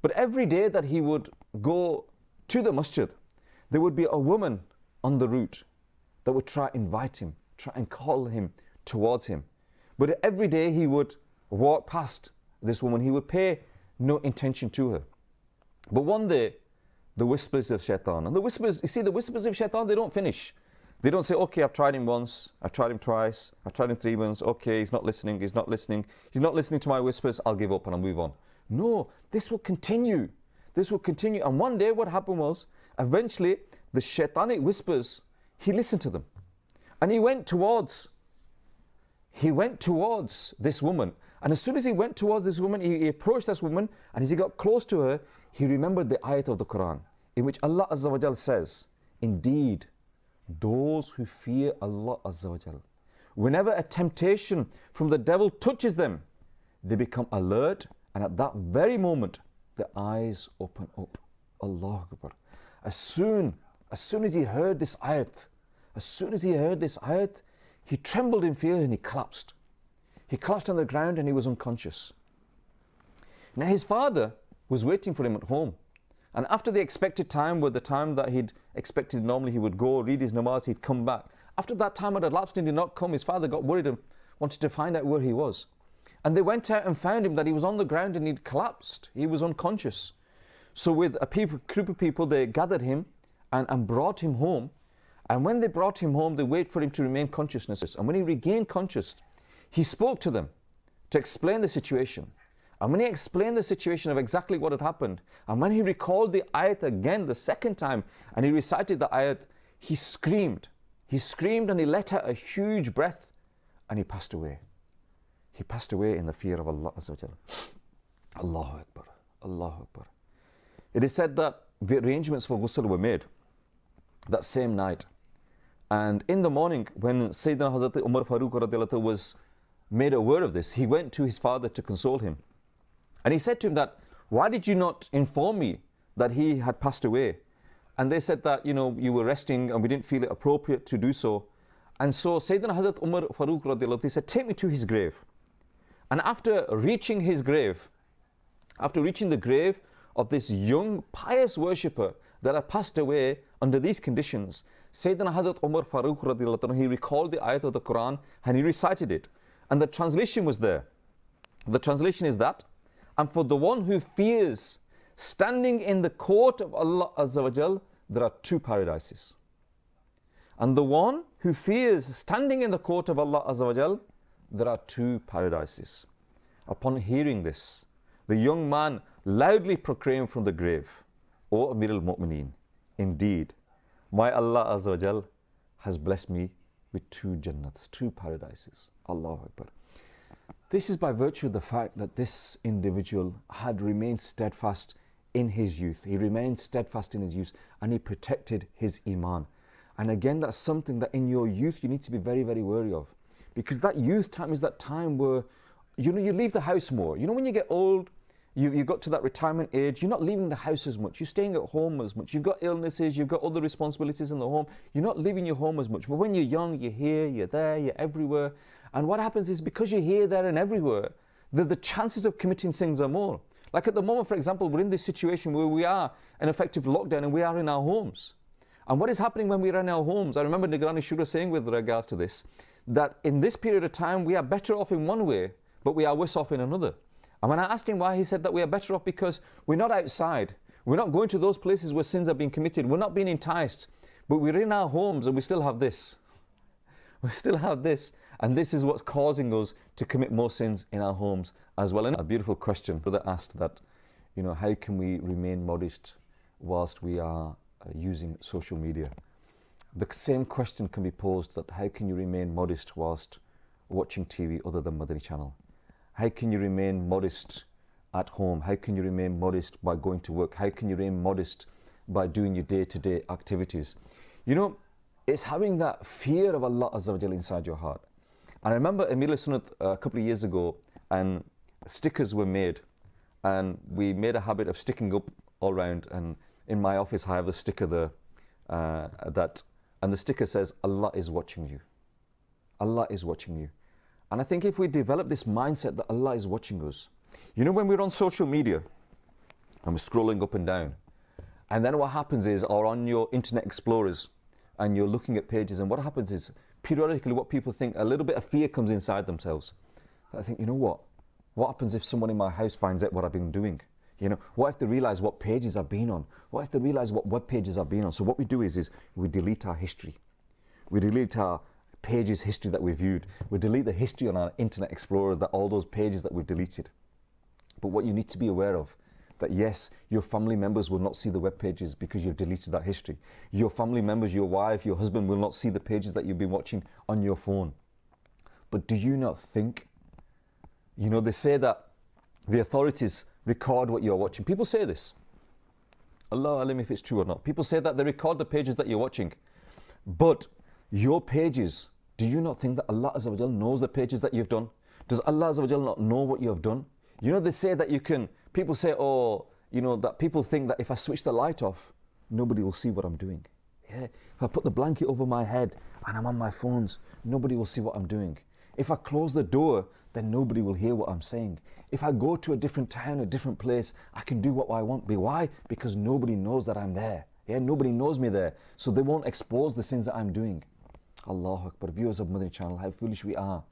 But every day that he would go to the masjid, there would be a woman on the route that would try and invite him, try and call him towards him. But every day he would walk past this woman, he would pay no attention to her. But one day, the whispers of shaitan, and the whispers of shaitan, they don't finish. They don't say, okay, I've tried him once, I've tried him twice, I've tried him 3 months, okay, he's not listening to my whispers, I'll give up and I'll move on. No, this will continue. This will continue. And one day what happened was, eventually, the shaitanic whispers, he listened to them. And he went towards this woman. And as soon as he went towards this woman, he approached this woman, and as he got close to her, he remembered the ayat of the Quran, in which Allah Azza wa Jal says, indeed, those who fear Allah Azza wa Jal, whenever a temptation from the devil touches them, they become alert, and at that very moment, the eyes open up. Allahu Akbar. As soon as he heard this ayat, he trembled in fear and he collapsed. He collapsed on the ground and he was unconscious. Now his father was waiting for him at home. And after the expected time, the time that he'd expected normally he would go, read his namaz, he'd come back. After that time had elapsed and he did not come, his father got worried and wanted to find out where he was. And they went out and found him that he was on the ground and he'd collapsed. He was unconscious. So with a group of people, they gathered him and brought him home. And when they brought him home, they waited for him to remain consciousness. And when he regained conscious, he spoke to them to explain the situation. And when he explained the situation of exactly what had happened, and when he recalled the ayat again the second time, and he recited the ayat, he screamed. He screamed and he let out a huge breath and he passed away. He passed away in the fear of Allah Azza wa Jal. Allahu Akbar. Allahu Akbar. It is said that the arrangements for ghusl were made that same night. And in the morning, when Sayyidina Hazrat Umar Farooq radiallahu anhu was made aware of this, he went to his father to console him. And he said to him that, why did you not inform me that he had passed away? And they said that, you were resting and we didn't feel it appropriate to do so. And so Sayyidina Hazrat Umar Farooq radiallahu anhu, he said, take me to his grave. And after reaching his grave, after reaching the grave of this young pious worshipper that had passed away under these conditions, Sayyidina Hazrat Umar Farooq radiallahu anhu, he recalled the ayat of the Quran and he recited it. And the translation was there. The translation is that, and for the one who fears standing in the court of Allah Azza wa Jal, there are 2 paradises. And the one who fears standing in the court of Allah Azza wa Jal, there are 2 paradises. Upon hearing this, The young man loudly proclaimed from the grave, O Amir al-Mu'mineen, indeed, my Allah Azza wa Jal has blessed me with 2 Jannats, 2 paradises. Allahu Akbar. This is by virtue of the fact that this individual had remained steadfast in his youth. He remained steadfast in his youth and he protected his Iman. And again, that's something that in your youth you need to be very, very wary of. Because that youth time is that time where, you leave the house more. When you get old, you got to that retirement age, you're not leaving the house as much. You're staying at home as much. You've got illnesses, you've got other responsibilities in the home. You're not leaving your home as much. But when you're young, you're here, you're there, you're everywhere. And what happens is because you're here, there and everywhere, the chances of committing sins are more. Like at the moment, for example, we're in this situation where we are in effective lockdown and we are in our homes. And what is happening when we are in our homes? I remember Nigarani Shura saying with regards to this, that in this period of time, we are better off in one way, but we are worse off in another. And when I asked him why, he said that we are better off because we're not outside. We're not going to those places where sins are being committed. We're not being enticed. But we're in our homes and we still have this. We still have this. And this is what's causing us to commit more sins in our homes as well. And a beautiful question. Brother asked that, how can we remain modest whilst we are using social media? The same question can be posed that how can you remain modest whilst watching TV other than Madani Channel? How can you remain modest at home? How can you remain modest by going to work? How can you remain modest by doing your day-to-day activities? It's having that fear of Allah Azza wa Jalla inside your heart. And I remember Amir al-Sunnat a couple of years ago, and stickers were made, and we made a habit of sticking up all around. And in my office, I have a sticker there and the sticker says, Allah is watching you. Allah is watching you. And I think if we develop this mindset that Allah is watching us, when we're on social media and we're scrolling up and down, and then what happens is, or on your Internet Explorers, and you're looking at pages, and what happens is, periodically what people think, a little bit of fear comes inside themselves. I think, what happens if someone in my house finds out what I've been doing? What if they realize what pages I've been on? What if they realize what web pages I've been on? So what we do is we delete our history. We delete our pages history that we viewed. We delete the history on our Internet Explorer, that all those pages that we've deleted. But what you need to be aware of, that yes, your family members will not see the web pages because you've deleted that history. Your family members, your wife, your husband will not see the pages that you've been watching on your phone. But do you not think, they say that the authorities record what you're watching. People say this. Allah alim if it's true or not. People say that they record the pages that you're watching. But your pages, do you not think that Allah Azza wa Jal knows the pages that you've done? Does Allah Azza wa Jal not know what you have done? They say that people say, that people think that if I switch the light off, nobody will see what I'm doing. Yeah. If I put the blanket over my head and I'm on my phones, nobody will see what I'm doing. If I close the door, then nobody will hear what I'm saying. If I go to a different town, a different place, I can do what I want. Why? Because nobody knows that I'm there. Yeah, nobody knows me there. So they won't expose the sins that I'm doing. Allahu Akbar. Viewers of Madani Channel, how foolish we are.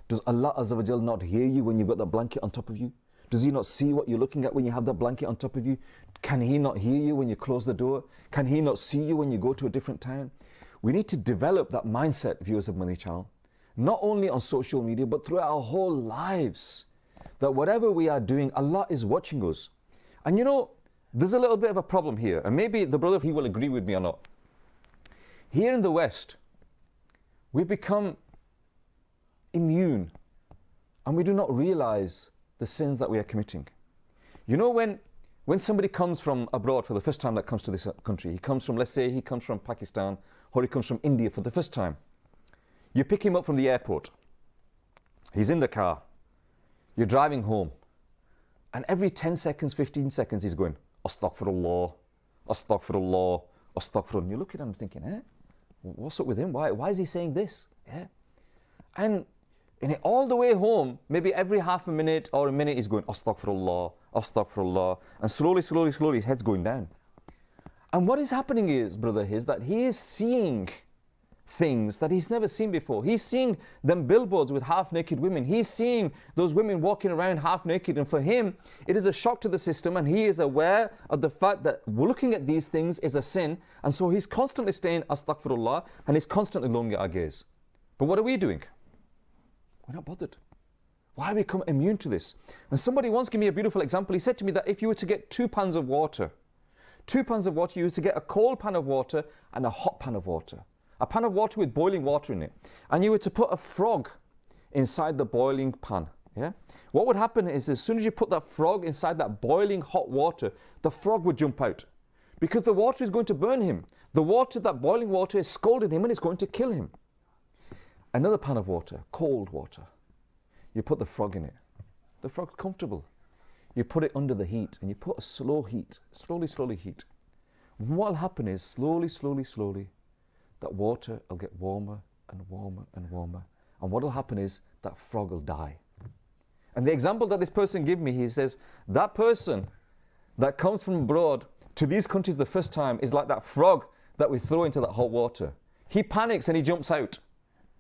Does Allah Azza wa Jal not hear you when you've got that blanket on top of you? Does He not see what you're looking at when you have that blanket on top of you? Can He not hear you when you close the door? Can He not see you when you go to a different town? We need to develop that mindset, viewers of Madani Channel, not only on social media, but throughout our whole lives, that whatever we are doing, Allah is watching us. And there's a little bit of a problem here, and maybe the brother, he will agree with me or not. Here in the West, we've become immune, and we do not realize the sins that we are committing. When somebody comes from abroad for the first time, that comes to this country, let's say he comes from Pakistan, or he comes from India for the first time. You pick him up from the airport. He's in the car. You're driving home. And every 10 seconds, 15 seconds, he's going, Astaghfirullah, Astaghfirullah, Astaghfirullah. And you look at him thinking, what's up with him? Why is he saying this? Yeah. And all the way home, maybe every half a minute or a minute, he's going, Astaghfirullah, Astaghfirullah. And slowly, slowly, slowly, his head's going down. And what is happening is, brother, is that he is seeing things that he's never seen before. He's seeing them billboards with half-naked women. He's seeing those women walking around half-naked. And for him, it is a shock to the system. And he is aware of the fact that looking at these things is a sin. And so he's constantly saying, Astaghfirullah, and he's constantly lowering our gaze. But what are we doing? We're not bothered. Why become immune to this? And somebody once gave me a beautiful example. He said to me that if you were to get 2 pans of water, you used to get a cold pan of water and a hot pan of water. A pan of water with boiling water in it. And you were to put a frog inside the boiling pan. Yeah? What would happen is as soon as you put that frog inside that boiling hot water, the frog would jump out. Because the water is going to burn him. The water, that boiling water, is scalding him and it's going to kill him. Another pan of water, cold water. You put the frog in it. The frog's comfortable. You put it under the heat and you put a slow heat, slowly heat. What will happen is slowly, that water will get warmer and warmer and warmer. And what will happen is that frog will die. And the example that this person gave me, he says, that person that comes from abroad to these countries the first time is like that frog that we throw into that hot water. He panics and he jumps out,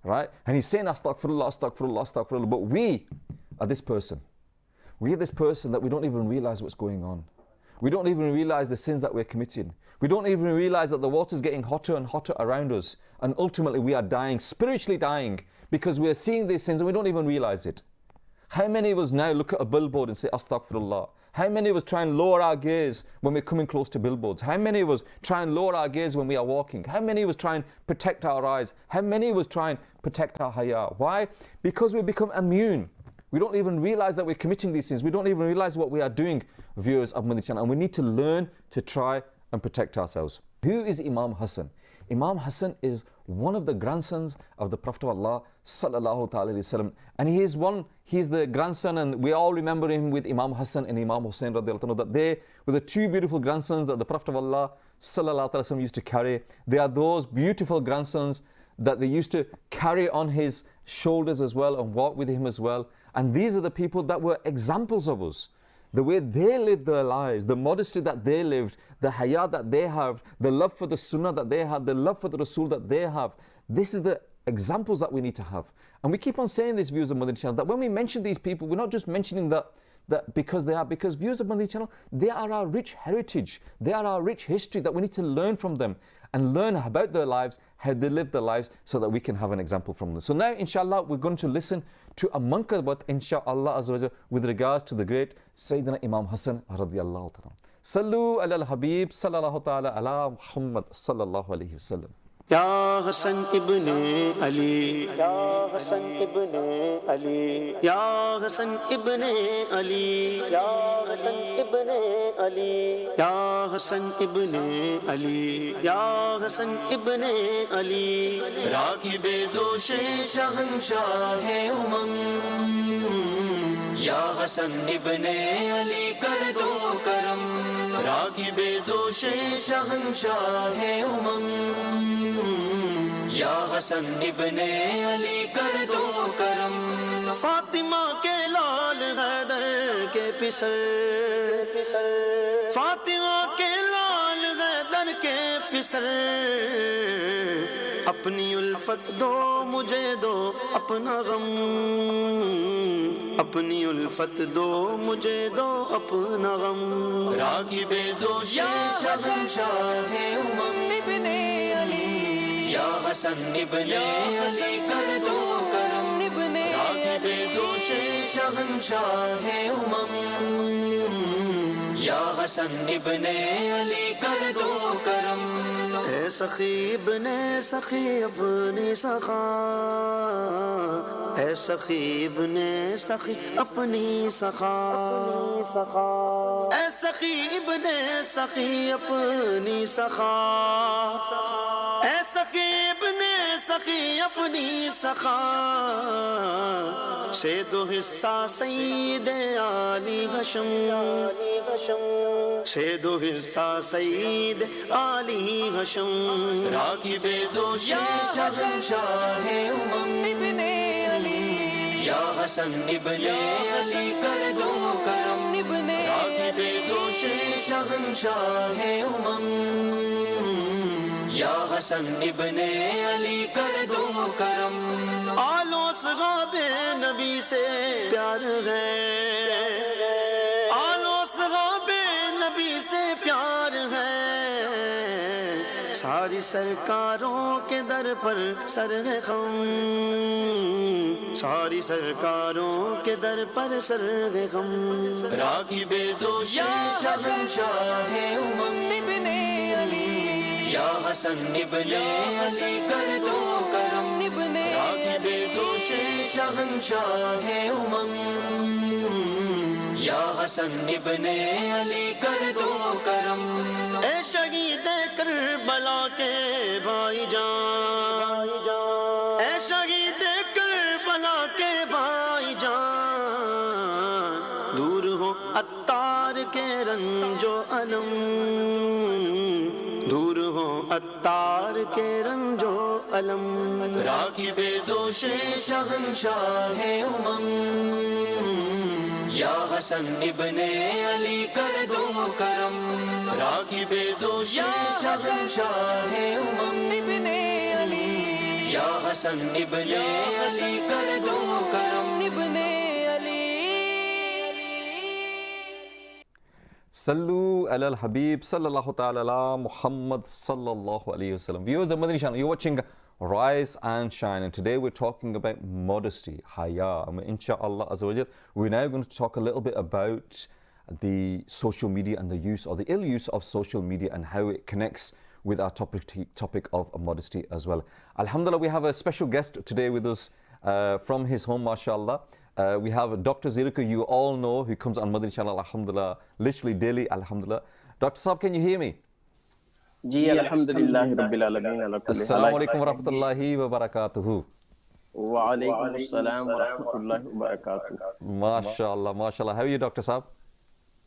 right? And he's saying, astaghfirullah, astaghfirullah, astaghfirullah. But we are this person. We are this person that we don't even realize what's going on. We don't even realize the sins that we're committing. We don't even realize that the water's getting hotter and hotter around us. And ultimately we are dying, spiritually dying, because we are seeing these sins and we don't even realize it. How many of us now look at a billboard and say, astaghfirullah? How many of us try and lower our gaze when we're coming close to billboards? How many of us try and lower our gaze when we are walking? How many of us try and protect our eyes? How many of us try and protect our haya? Why? Because we become immune. We don't even realize that we're committing these sins. We don't even realize what we are doing, viewers of Madani Channel. And we need to learn to try and protect ourselves. Who is Imam Hassan? Imam Hassan is one of the grandsons of the Prophet of Allah sallallahu alaihi wasallam, and he is the grandson, and we all remember him with Imam Hassan and Imam Hussain radiallahu anhu, that they were the 2 beautiful grandsons that the Prophet of Allah sallallahu alaihi wasallam used to carry. They are those beautiful grandsons that they used to carry on his shoulders as well and walk with him as well. And these are the people that were examples of us. The way they lived their lives, the modesty that they lived, the haya that they have, the love for the Sunnah that they had, the love for the Rasul that they have. This is the examples that we need to have. And we keep on saying this, viewers of Madani Channel, that when we mention these people, we're not just mentioning that because viewers of Madani Channel, they are our rich heritage. They are our rich history that we need to learn from them and learn about their lives, how they lived their lives, so that we can have an example from them. So now, inshallah, we're going to listen to a manqabat, inshallah, azza wa jalla, with regards to the great Sayyidina Imam Hassan radiyallahu ta'ala. Sallu ala al-Habib, sallallahu ta'ala ala Muhammad, sallallahu alayhi wa sallam. Ya Hasan ibn Ali, Ya Hasan ibn Ali, Ya Hasan ibn Ali, Ya Hasan ibn Ali, Ya Hasan ibn Ali, Ya Hasan ibn Ali, Rakib-e dosh-e shahanshah-e umam, Ya Hasan ibn Ali kar do karam, Rakib-e dosh-e shahanshah-e umam, Ya Hasan ibn Ali kar do karam, Fatima ke lal Haidar ke pisar, Fatima ke lal Haidar ke pisar, Apni ulfat do mujhe do apna gham, Apni ulfat do mujhe do apna gham, Rakib-e dosh shahanshah-e umam ibn Ali, Ya Hasan ibn Ali kar do karam, Rakib-e dosh shahanshah-e umam, Ya Hasan ibn Ali kar do karam, Hai Sakhi ibn Sakhi apni sakha, Hai Sakhi ibn Sakhi apni sakha, Hai Sakhi ibn Sakhi apni sakha, Hai Sakhi ibn Sakhi apni sakha, Se do hissa Sayyid Ali Hasham, Se do hissa Sayyid Ali Hasham, Rakib-e dosh shahanshah-e umam ibn Ali, Ya Hasan ibn Ali kar do karam, Rakib-e dosh shahanshah-e umam, Ya Hasan ibn Ali kar do karam, Aalo asghab-e Nabi se pyar hai, Aalo asghab-e Nabi se pyar hai, सारी सरकारों के दर पर sir है खम, सारी सरकारों के दर पर सर है खम। रागिबे दोष शहंशाह उमम इब्ने अली, या हसन इब्ने अली कर दो करम। रागिबे दोष शहंशाह उमम, या हसन इब्ने अली कर दो करम। ए शहीद करबला के भाईजान, ए शहीद करबला के भाईजान, दूर हो अत्तार के रंजो अलम, दूर हो अत्तार के रंजो अलम। रागिबे दोषे शहंशाह उमम, या हसन इब्ने अली कर दो करम। रागिबे दोषे शहंशाह उमम इब्ने अली, या हसन इब्ने अली कर दो करम। इब्ने Ali. Sallu alal Habib sallallahu ta'ala ala Muhammad sallallahu alayhi wasallam. Viewers of Madani Channel, you're watching Rise and Shine, and today we're talking about modesty, haya. And inshallah azza wa jal, we're now going to talk a little bit about the social media and the use or the ill use of social media and how it connects with our topic of modesty as well. Alhamdulillah, we have a special guest today with us from his home, mashallah. We have Dr. Zilka, you all know, who comes on Madani Channel, alhamdulillah, literally daily, alhamdulillah. Dr. Saab, can you hear me? जी अल्हम्दुलिल्लाह रब्बिल आलमीन अला कुल्ली हाल। Assalamu alaikum wa rahmatullahi wa barakatuhu. व अलैकुम अस्सलाम व रहमतुल्लाहि व बरकातुहू। MashaAllah, MashaAllah. How are you, Dr. Saab?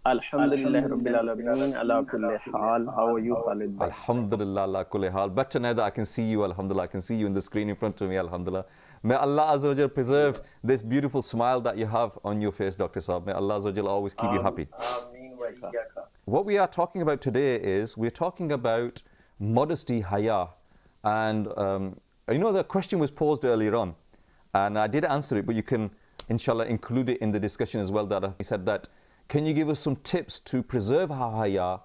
अल्हम्दुलिल्लाह रब्बिल आलमीन अला कुल्ली हाल। How are you, Khalid bhai? Alhamdulillah, ala kulli hal. Better now that I can see you, alhamdulillah. I can see you in the screen in front of me, alhamdulillah. May Allah Azza wa Jal preserve this beautiful smile that you have on your face, Dr. Saab. May Allah Azza wa Jal always keep you happy. Ameen wa iyyaka। What we are talking about today is we're talking about modesty, haya. And the question was posed earlier on, and I did answer it, but you can, inshallah, include it in the discussion as well. That he said that, can you give us some tips to preserve our haya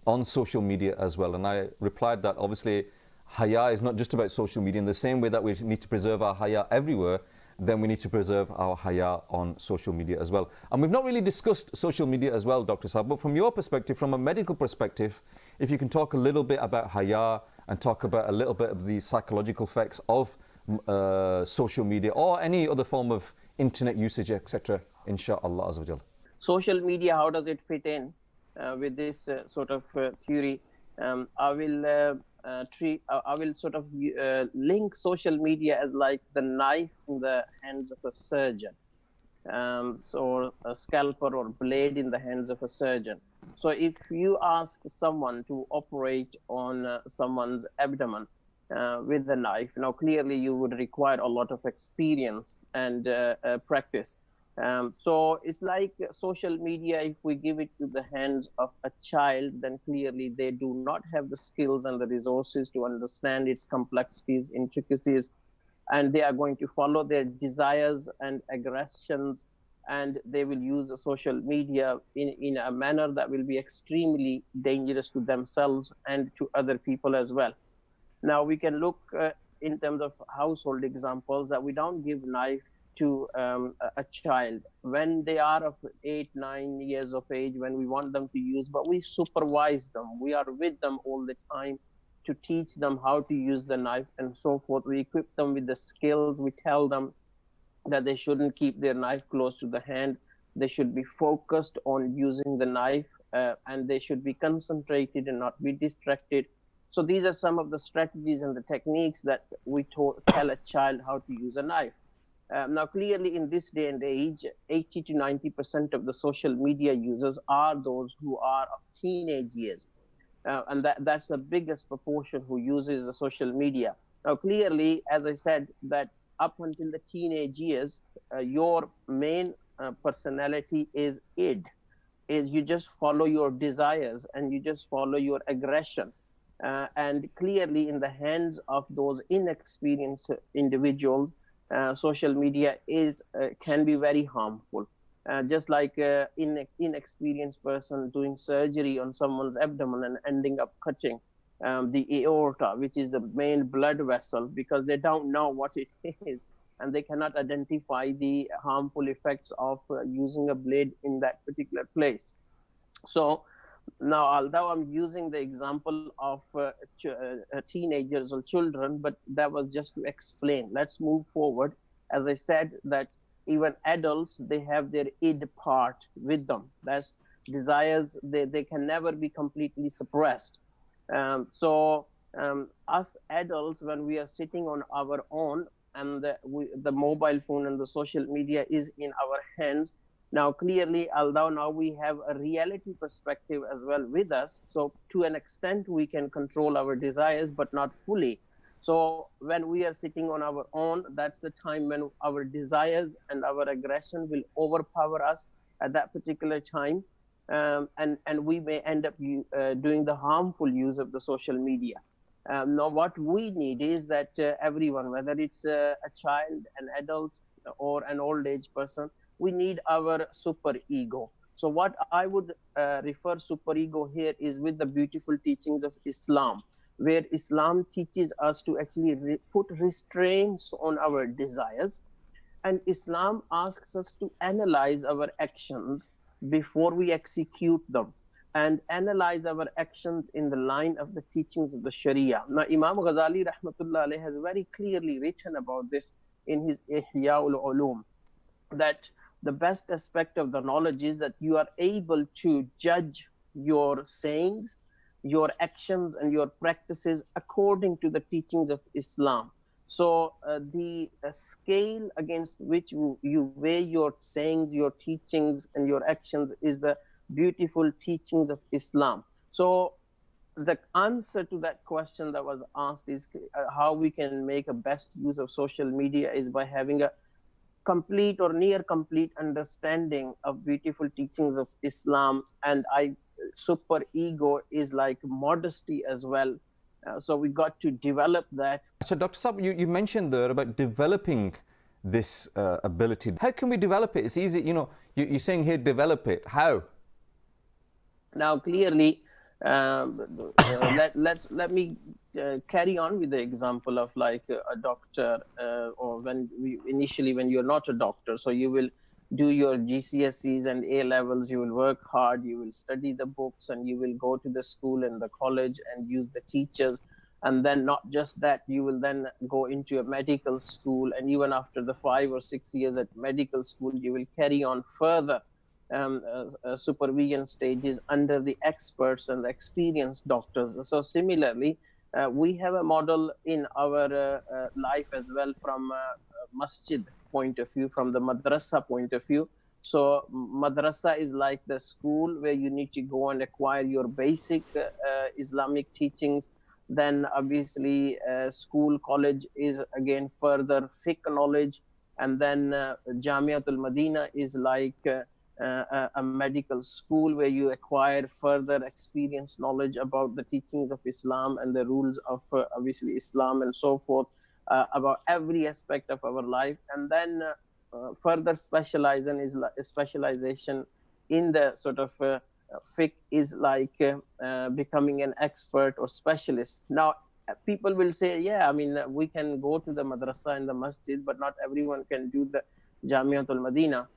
on social media as well? And I replied that obviously haya is not just about social media. In the same way that we need to preserve our haya everywhere, then we need to preserve our haya on social media as well. And we've not really discussed social media as well, Dr. Saab, but from your perspective, from a medical perspective, if you can talk a little bit about haya and talk about a little bit of the psychological effects of social media or any other form of internet usage, etc., inshallah azza wa jal. Social media, how does it fit in with this sort of theory? I will sort of link social media as like the knife in the hands of a surgeon, so a scalpel or blade in the hands of a surgeon. So if you ask someone to operate on someone's abdomen with the knife, now clearly you would require a lot of experience and practice. So it's like social media, if we give it to the hands of a child, then clearly they do not have the skills and the resources to understand its complexities, intricacies, and they are going to follow their desires and aggressions, and they will use the social media in a manner that will be extremely dangerous to themselves and to other people as well. Now we can look in terms of household examples that we don't give knife to a child when they are of 8-9 years of age, when we want them to use, but we supervise them. We are with them all the time to teach them how to use the knife and so forth. We equip them with the skills. We tell them that they shouldn't keep their knife close to the hand. They should be focused on using the knife and they should be concentrated and not be distracted. So these are some of the strategies and the techniques that we tell a child how to use a knife. Now, clearly in this day and age, 80 to 90% of the social media users are those who are of teenage years. And that's the biggest proportion who uses the social media. Now, clearly, as I said, that up until the teenage years, your main personality is id. Is you just follow your desires and you just follow your aggression. And clearly in the hands of those inexperienced individuals, social media can be very harmful. Just like an inexperienced person doing surgery on someone's abdomen and ending up cutting the aorta, which is the main blood vessel, because they don't know what it is and they cannot identify the harmful effects of using a blade in that particular place. So now, although I'm using the example of teenagers or children, but that was just to explain. Let's move forward. As I said, that even adults, they have their id part with them. That's desires, they can never be completely suppressed. Us adults, when we are sitting on our own and the mobile phone and the social media is in our hands, now, clearly, although now we have a reality perspective as well with us, so to an extent we can control our desires, but not fully. So when we are sitting on our own, that's the time when our desires and our aggression will overpower us at that particular time, and we may end up doing the harmful use of the social media. Now, what we need is that everyone, whether it's a child, an adult, or an old age person, we need our super ego. So what I would refer super ego here is with the beautiful teachings of Islam, where Islam teaches us to actually put restraints on our desires. And Islam asks us to analyze our actions before we execute them, and analyze our actions in the line of the teachings of the Sharia. Now, Imam Ghazali rahmatullah alayhi has very clearly written about this in his Ihya ul-Ulum, that the best aspect of the knowledge is that you are able to judge your sayings, your actions, and your practices according to the teachings of Islam. So the scale against which you weigh your sayings, your teachings, and your actions is the beautiful teachings of Islam. So the answer to that question that was asked is how we can make a best use of social media is by having a complete or near complete understanding of beautiful teachings of Islam. And super ego is like modesty as well. So we got to develop that. So Dr. Saab, you mentioned there about developing this ability. How can we develop it? It's easy, you're saying here develop it. How? Now, clearly, let me carry on with the example of like a doctor, or when you're not a doctor, so you will do your GCSEs and A levels, you will work hard, you will study the books, and you will go to the school and the college and use the teachers. And then not just that, you will then go into a medical school, and even after the 5 or 6 years at medical school, you will carry on further supervision stages under the experts and the experienced doctors. So similarly, we have a model in our life as well from masjid point of view, from the madrasa point of view. So madrasa is like the school where you need to go and acquire your basic Islamic teachings. Then obviously school, college is again further fiqh knowledge. And then Jamiatul Madina is like a medical school where you acquire further experience knowledge about the teachings of Islam and the rules of obviously Islam and so forth, about every aspect of our life. And then further specialization in the sort of fiqh is like becoming an expert or specialist. Now, people will say, yeah, I mean, we can go to the madrasa and the masjid, but not everyone can do the Jamiatul Madina.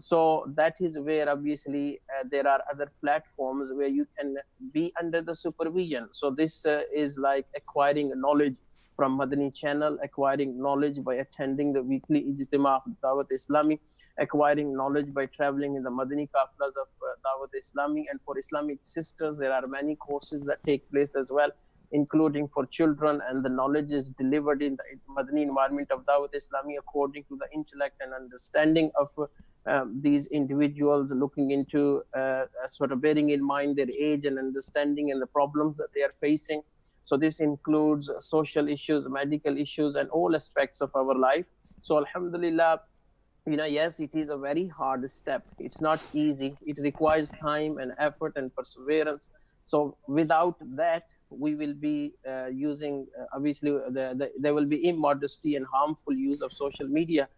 So that is where obviously there are other platforms where you can be under the supervision. So this is like acquiring knowledge from Madani Channel, acquiring knowledge by attending the weekly Ijtima of Dawat Islami, acquiring knowledge by traveling in the Madani Kafilas of Dawat Islami. And for Islamic sisters, there are many courses that take place as well, including for children, and the knowledge is delivered in the Madani environment of Dawat Islami according to the intellect and understanding of these individuals, looking into sort of bearing in mind their age and understanding and the problems that they are facing. So this includes social issues, medical issues, and all aspects of our life. So alhamdulillah, yes, it is a very hard step. It's not easy. It requires time and effort and perseverance. So without that, we will be using, obviously, there will be immodesty and harmful use of social media.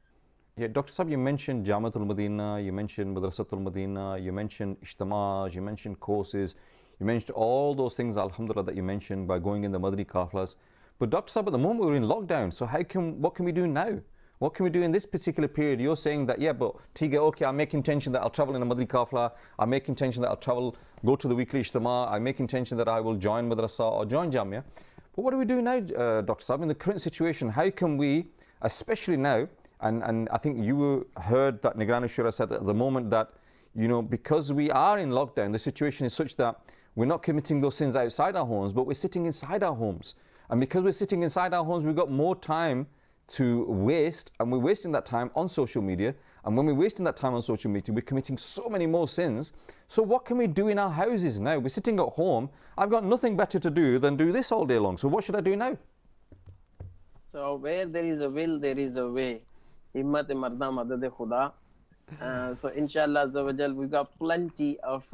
Yeah, Dr. Saab, you mentioned Jamatul Madina, you mentioned Madrasatul Madina, you mentioned Ijtima'at, you mentioned courses, You mentioned all those things, alhamdulillah, that you mentioned by going in the Madani Kafilas. But Dr. Sahib, at the moment we're in lockdown, so what can we do now? What can we do in this particular period? You're saying that, yeah, but Tiga, okay, I make intention that I'll travel in a Madani Kafla, I make intention that I'll travel, go to the weekly Ijtima, I make intention that I will join Madrasa or join Jamia. But what do we do now, Dr. Sahib, in the current situation? How can we, especially now, and I think you heard that Nigrani Shura said at the moment that, you know, because we are in lockdown, the situation is such that we're not committing those sins outside our homes, but we're sitting inside our homes. And because we're sitting inside our homes, we've got more time to waste, and we're wasting that time on social media. And when we're wasting that time on social media, we're committing so many more sins. So what can we do in our houses now? We're sitting at home. I've got nothing better to do than do this all day long. So what should I do now? So where there is a will, there is a way. Himmat-e marda madad-e khuda. So inshallah Azza wa Jal, we've got plenty of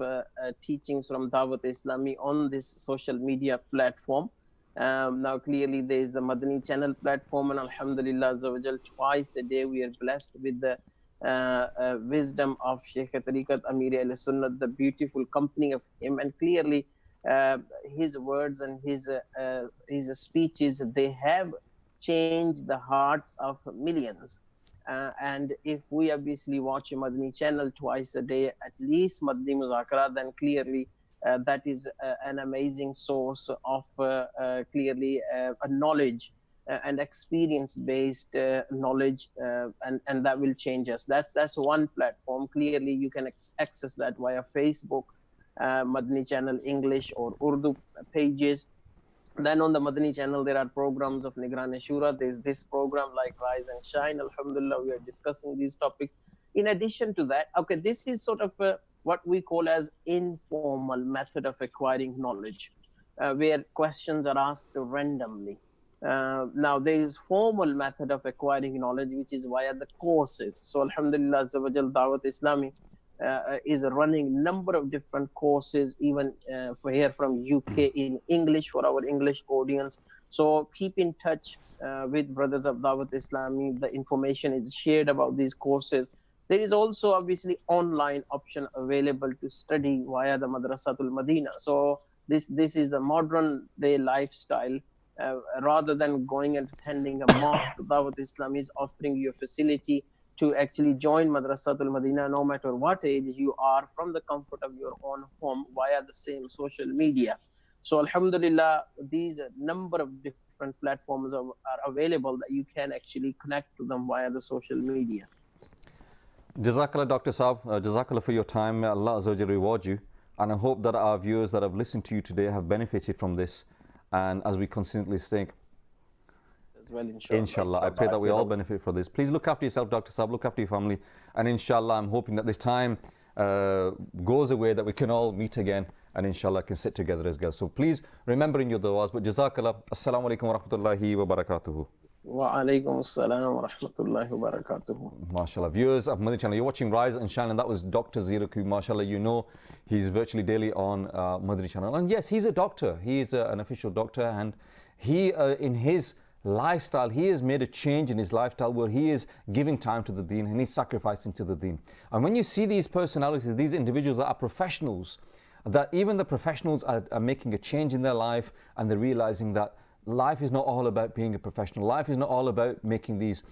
teachings from Dawat Islami on this social media platform. Now clearly there is the Madani Channel platform, and alhamdulillah Azza wa Jal, twice a day we are blessed with the wisdom of Shaykh Tariqat Amir al-Sunnah, the beautiful company of him, and clearly his words and his speeches, they have changed the hearts of millions. And if we obviously watch a Madani Channel twice a day, at least Madani Muzakara, then clearly that is an amazing source of clearly a knowledge and experience-based knowledge, and that will change us. That's one platform. Clearly, you can access that via Facebook, Madani Channel English or Urdu pages. Then on the Madani Channel, there are programs of Nigrani Shura. There's this program like Rise and Shine. Alhamdulillah, we are discussing these topics. In addition to that, okay, this is sort of what we call as informal method of acquiring knowledge, where questions are asked randomly. Now there is formal method of acquiring knowledge, which is via the courses. So alhamdulillah Azza wa Jal, Dawat Islami is running number of different courses, even for here from UK in English for our English audience. So keep in touch with brothers of Dawat Islami. The information is shared about these courses. There is also obviously online option available to study via the Madrasatul Madina. So this is the modern day lifestyle. Rather than going and attending a mosque, Dawat Islam is offering you a facility to actually join Madrasatul Madina no matter what age you are, from the comfort of your own home via the same social media. So alhamdulillah, these number of different platforms are available that you can actually connect to them via the social media. Jazakallah, Dr. Saab. Jazakallah for your time. May Allah Azza wa Jalla reward you. And I hope that our viewers that have listened to you today have benefited from this. And as we consistently think, As well, inshallah. I pray that we all benefit from this. Please look after yourself, Dr. Saab. Look after your family. And inshallah, I'm hoping that this time goes away, that we can all meet again. And inshallah, can sit together as girls. So please remember in your du'as. But Jazakallah. Assalamu alaikum wa rahmatullahi wa barakatuhu. Wa alaikum assalam wa rahmatullahi wa barakatuhu. MashaAllah. Viewers of Madani Channel, you're watching Rise and Shine, and that was Dr. Ziraku. MashaAllah, you know he's virtually daily on Madani Channel. And yes, he's a doctor. He is an official doctor, and he, in his lifestyle, he has made a change in his lifestyle where he is giving time to the deen and he's sacrificing to the deen. And when you see these personalities, these individuals that are professionals, that even the professionals are making a change in their life, and they're realizing that life is not all about being a professional. Life is not all about making these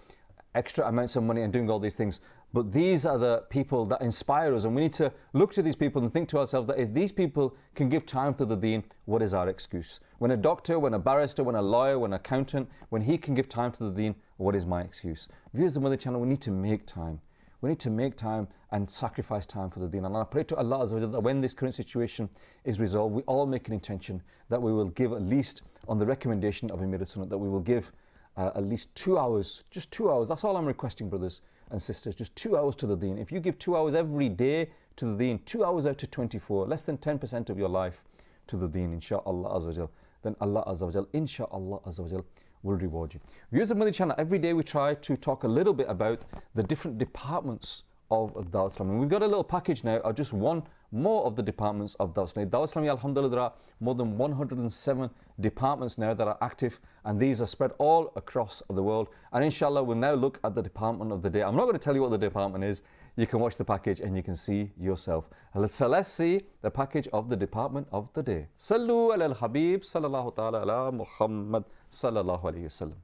extra amounts of money and doing all these things. But these are the people that inspire us, and we need to look to these people and think to ourselves that if these people can give time to the deen, what is our excuse? When a doctor, when a barrister, when a lawyer, when an accountant, when he can give time to the deen, what is my excuse? Viewers of the Madani Channel, we need to make time. We need to make time and sacrifice time for the deen. And I pray to Allah Azza wa Jalla that when this current situation is resolved, we all make an intention that we will give, at least on the recommendation of Amir al-Sunnah, that we will give at least 2 hours, just 2 hours. That's all I'm requesting, brothers and sisters, just 2 hours to the deen. If you give 2 hours every day to the deen, 2 hours out of 24, less than 10% of your life to the deen, insha'Allah Azza wa Jalla, then Allah Azza wa Jalla, insha'Allah Azza wa Jalla, will reward you. Viewers of Madani Channel, every day we try to talk a little bit about the different departments of Dawat Islami. And we've got a little package now of just one more of the departments of Dawat Islami. Dawat Islami, alhamdulillah, there are more than 107 departments now that are active, and these are spread all across the world. And inshallah, we'll now look at the department of the day. I'm not going to tell you what the department is. you can watch the package and you can see yourself. So let's see the package of the department of the day. Sallu ala al-Habib sallallahu ta'ala ala Muhammad sallallahu alayhi wasallam.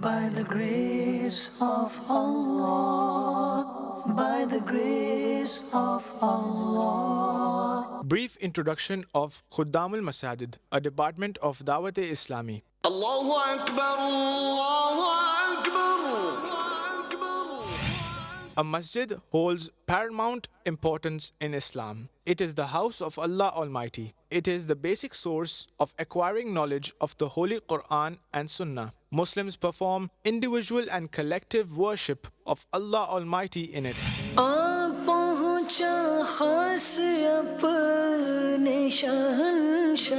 By the grace of Allah, by the grace of Allah. Brief introduction of Khuddam al-Masajid, a department of Dawat-e-Islami. Allahu Akbar, Allahu Akbar. A masjid holds paramount importance in Islam. It is the house of Allah Almighty. It is the basic source of acquiring knowledge of the Holy Quran and Sunnah. Muslims perform individual and collective worship of Allah Almighty in it. पहुँचा खास अपने शहंशाह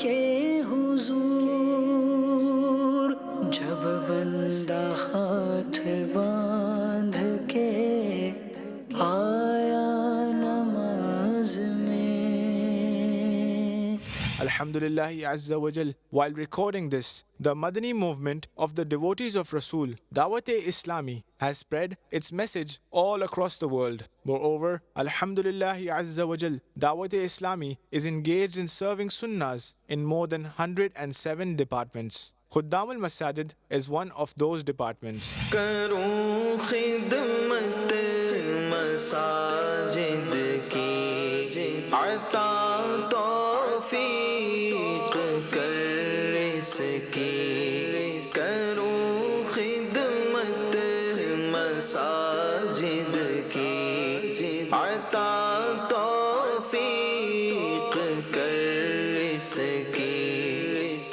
के हुजूर जब बंदा हाथ बांध के आया नमाज में. Alhamdulillah Azza wa Jal. While recording this, the Madani movement of the devotees of Rasul, Dawat-e-Islami, has spread its message all across the world. Moreover, Alhamdulillah Azza wa Jal, Dawat-e-Islami is engaged in serving sunnahs in more than 107 departments. Khuddam al-Masajid is one of those departments. کروں خدمت مساجد کی عطا توفیق کر اس کی کروں خدمت مساجد کی عطا توفیق کر اس کی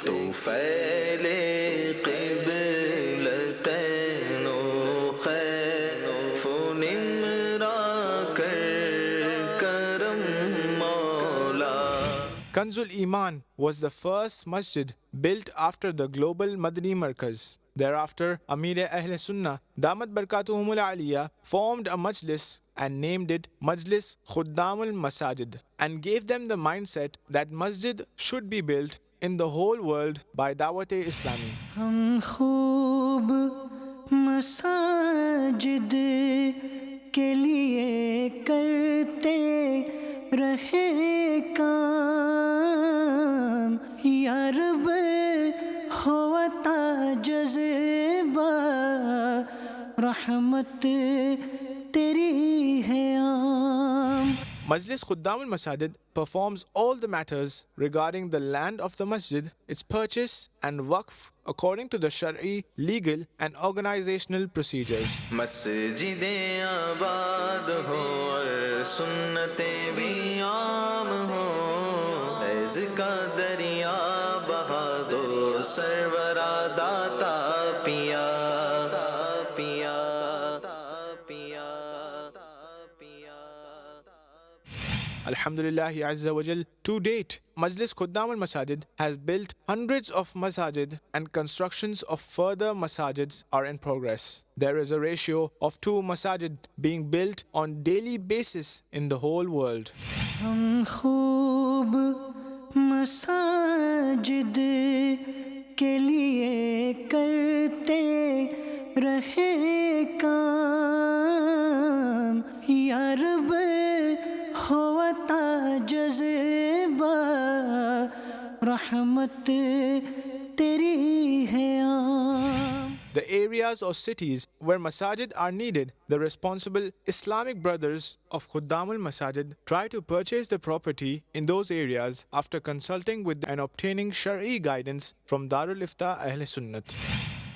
تو پھیلے قبلتین و خیف و نمرا کر کرم مولا. Kanzul Iman was the first masjid built after the global Madani Markaz. Thereafter, Amir Ahl Sunnah, Damat Barkatuhumul Aliyah, formed a majlis and named it Majlis Khuddam al-Masajid and gave them the mindset that masjid should be built in the whole world by Dawat-e-Islami. हम खूब मसाजिद के लिए करते रहे काम या रब होता जज़्बा रहमत तेरी है आम. Majlis Khuddam al-Masajid performs all the matters regarding the land of the masjid, its purchase and waqf according to the Shari, legal and organizational procedures. مسجدیں آباد ہو اور سنتیں بھی عام ہو فیض کا دریا بہا دو سرورا داتا پیا پیا پیا پیا. Alhamdulillah Azza wa Jal. To date, Majlis Khuddam al-Masajid has built hundreds of masajid and constructions of further masajids are in progress. There is a ratio of 2 masajid being built on daily basis in the whole world. हम खूब मसाजिद के लिए करते रहे काम या रब होता जज़्बा रहमत तेरी है आम. The areas or cities where masajid are needed, the responsible Islamic brothers of Khuddam al-Masajid try to purchase the property in those areas after consulting with and obtaining Shari guidance from Darul Ifta Ahl Sunnat.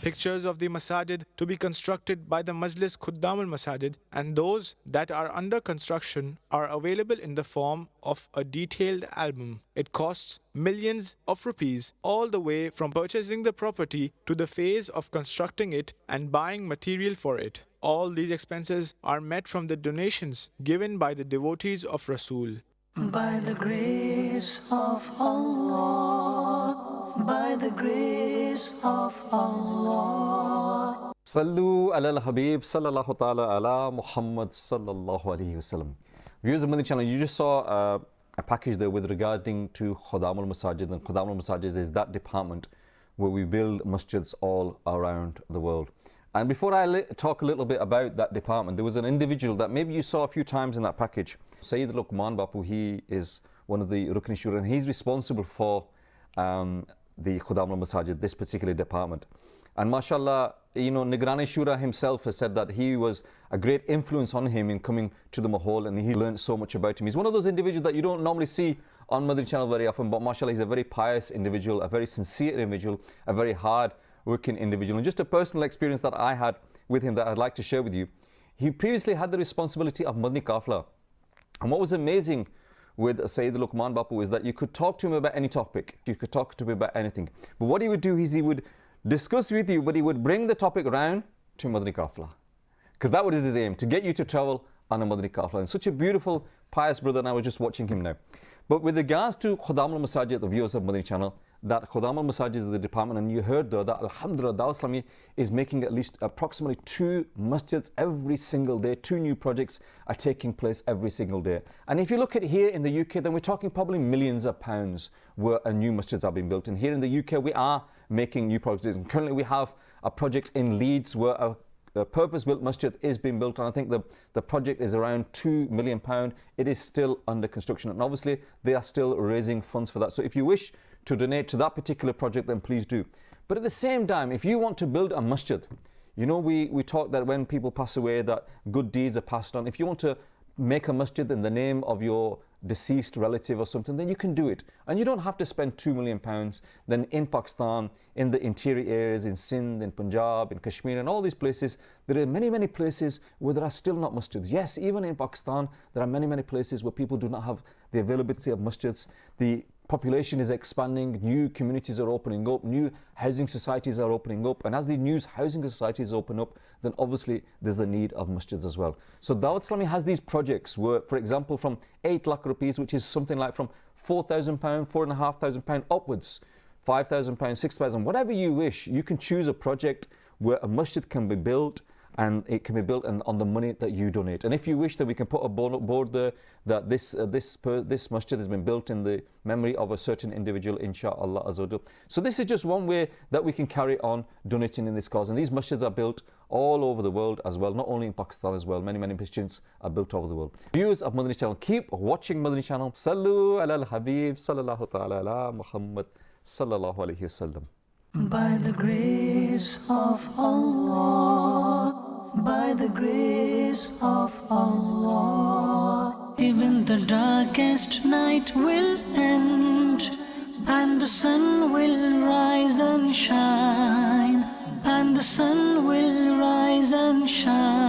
Pictures of the masajid to be constructed by the Majlis Khuddam al-Masajid and those that are under construction are available in the form of a detailed album. It costs millions of rupees all the way from purchasing the property to the phase of constructing it and buying material for it. All these expenses are met from the donations given by the devotees of Rasul. By the grace of Allah, by the grace of Allah. Sallu ala al-Habib sallallahu ta'ala ala Muhammad sallallahu alayhi wasallam. Viewers of Madani Channel, you just saw a package there with regarding to Khuddam al-Masajid, and Khuddam al-Masajid is that department where we build masjids all around the world. And before I talk a little bit about that department, there was an individual that maybe you saw a few times in that package. Sayyid Luqman Bapu, he is one of the Rukn Shura, and he's responsible for the Khudam al-Masajid, this particular department. And mashallah, you know, Nigrani Shura himself has said that he was a great influence on him in coming to the Mahol, and he learned so much about him. He's one of those individuals that you don't normally see on Madani Channel very often, but mashallah, he's a very pious individual, a very sincere individual, a very hard working individual. And just a personal experience that I had with him that I'd like to share with you. He previously had the responsibility of Madani Qafla. And what was amazing with Sayyid Luqman Bapu is that you could talk to him about any topic. You could talk to him about anything. But what he would do is he would discuss with you, but he would bring the topic around to Madani Qafla. Because that was his aim, to get you to travel on a Madani Qafla. And such a beautiful, pious brother, and I was just watching him now. But with regards to Khudam al-Masajid, the viewers of Madani Channel, that Khudam al-Masajid is the department, and you heard though that Alhamdulillah, Dawah Islami is making at least approximately 2 masjids every single day. 2 new projects are taking place every single day. And if you look at here in the UK, then we're talking probably millions of pounds where new masjids are being built. And here in the UK, we are making new projects. And currently we have a project in Leeds where a purpose-built masjid is being built, and I think the project is around £2 million. It is still under construction, and obviously they are still raising funds for that. So if you wish to donate to that particular project, then please do. But at the same time, if you want to build a masjid, you know, we talk that when people pass away that good deeds are passed on. If you want to make a masjid in the name of your deceased relative or something, then you can do it. And you don't have to spend £2 million. Then in Pakistan, in the interior areas, in Sindh, in Punjab, in Kashmir, and all these places, there are many, many places where there are still not masjids. Yes, even in Pakistan, there are many, many places where people do not have the availability of masjids. The population is expanding, new communities are opening up, new housing societies are opening up, and as the new housing societies open up, then obviously there's the need of masjids as well. So Dawah Islami has these projects where, for example, from 8 lakh rupees, which is something like from £4,000, £4,500 upwards, £5,000, 6,000, whatever you wish, you can choose a project where a masjid can be built, and it can be built on the money that you donate. And if you wish, then we can put a board there that this masjid has been built in the memory of a certain individual, inshaAllah azza. So this is just one way that we can carry on donating in this cause. And these masjids are built all over the world as well, not only in Pakistan as well. Many, many masjids are built over the world. Viewers of Madani Channel, keep watching Madani Channel. Sallu ala al-Habib, sallallahu ta'ala ala Muhammad, sallallahu alayhi wasallam. By the grace of Allah, by the grace of Allah, even the darkest night will end, and the sun will rise and shine, and the sun will rise and shine.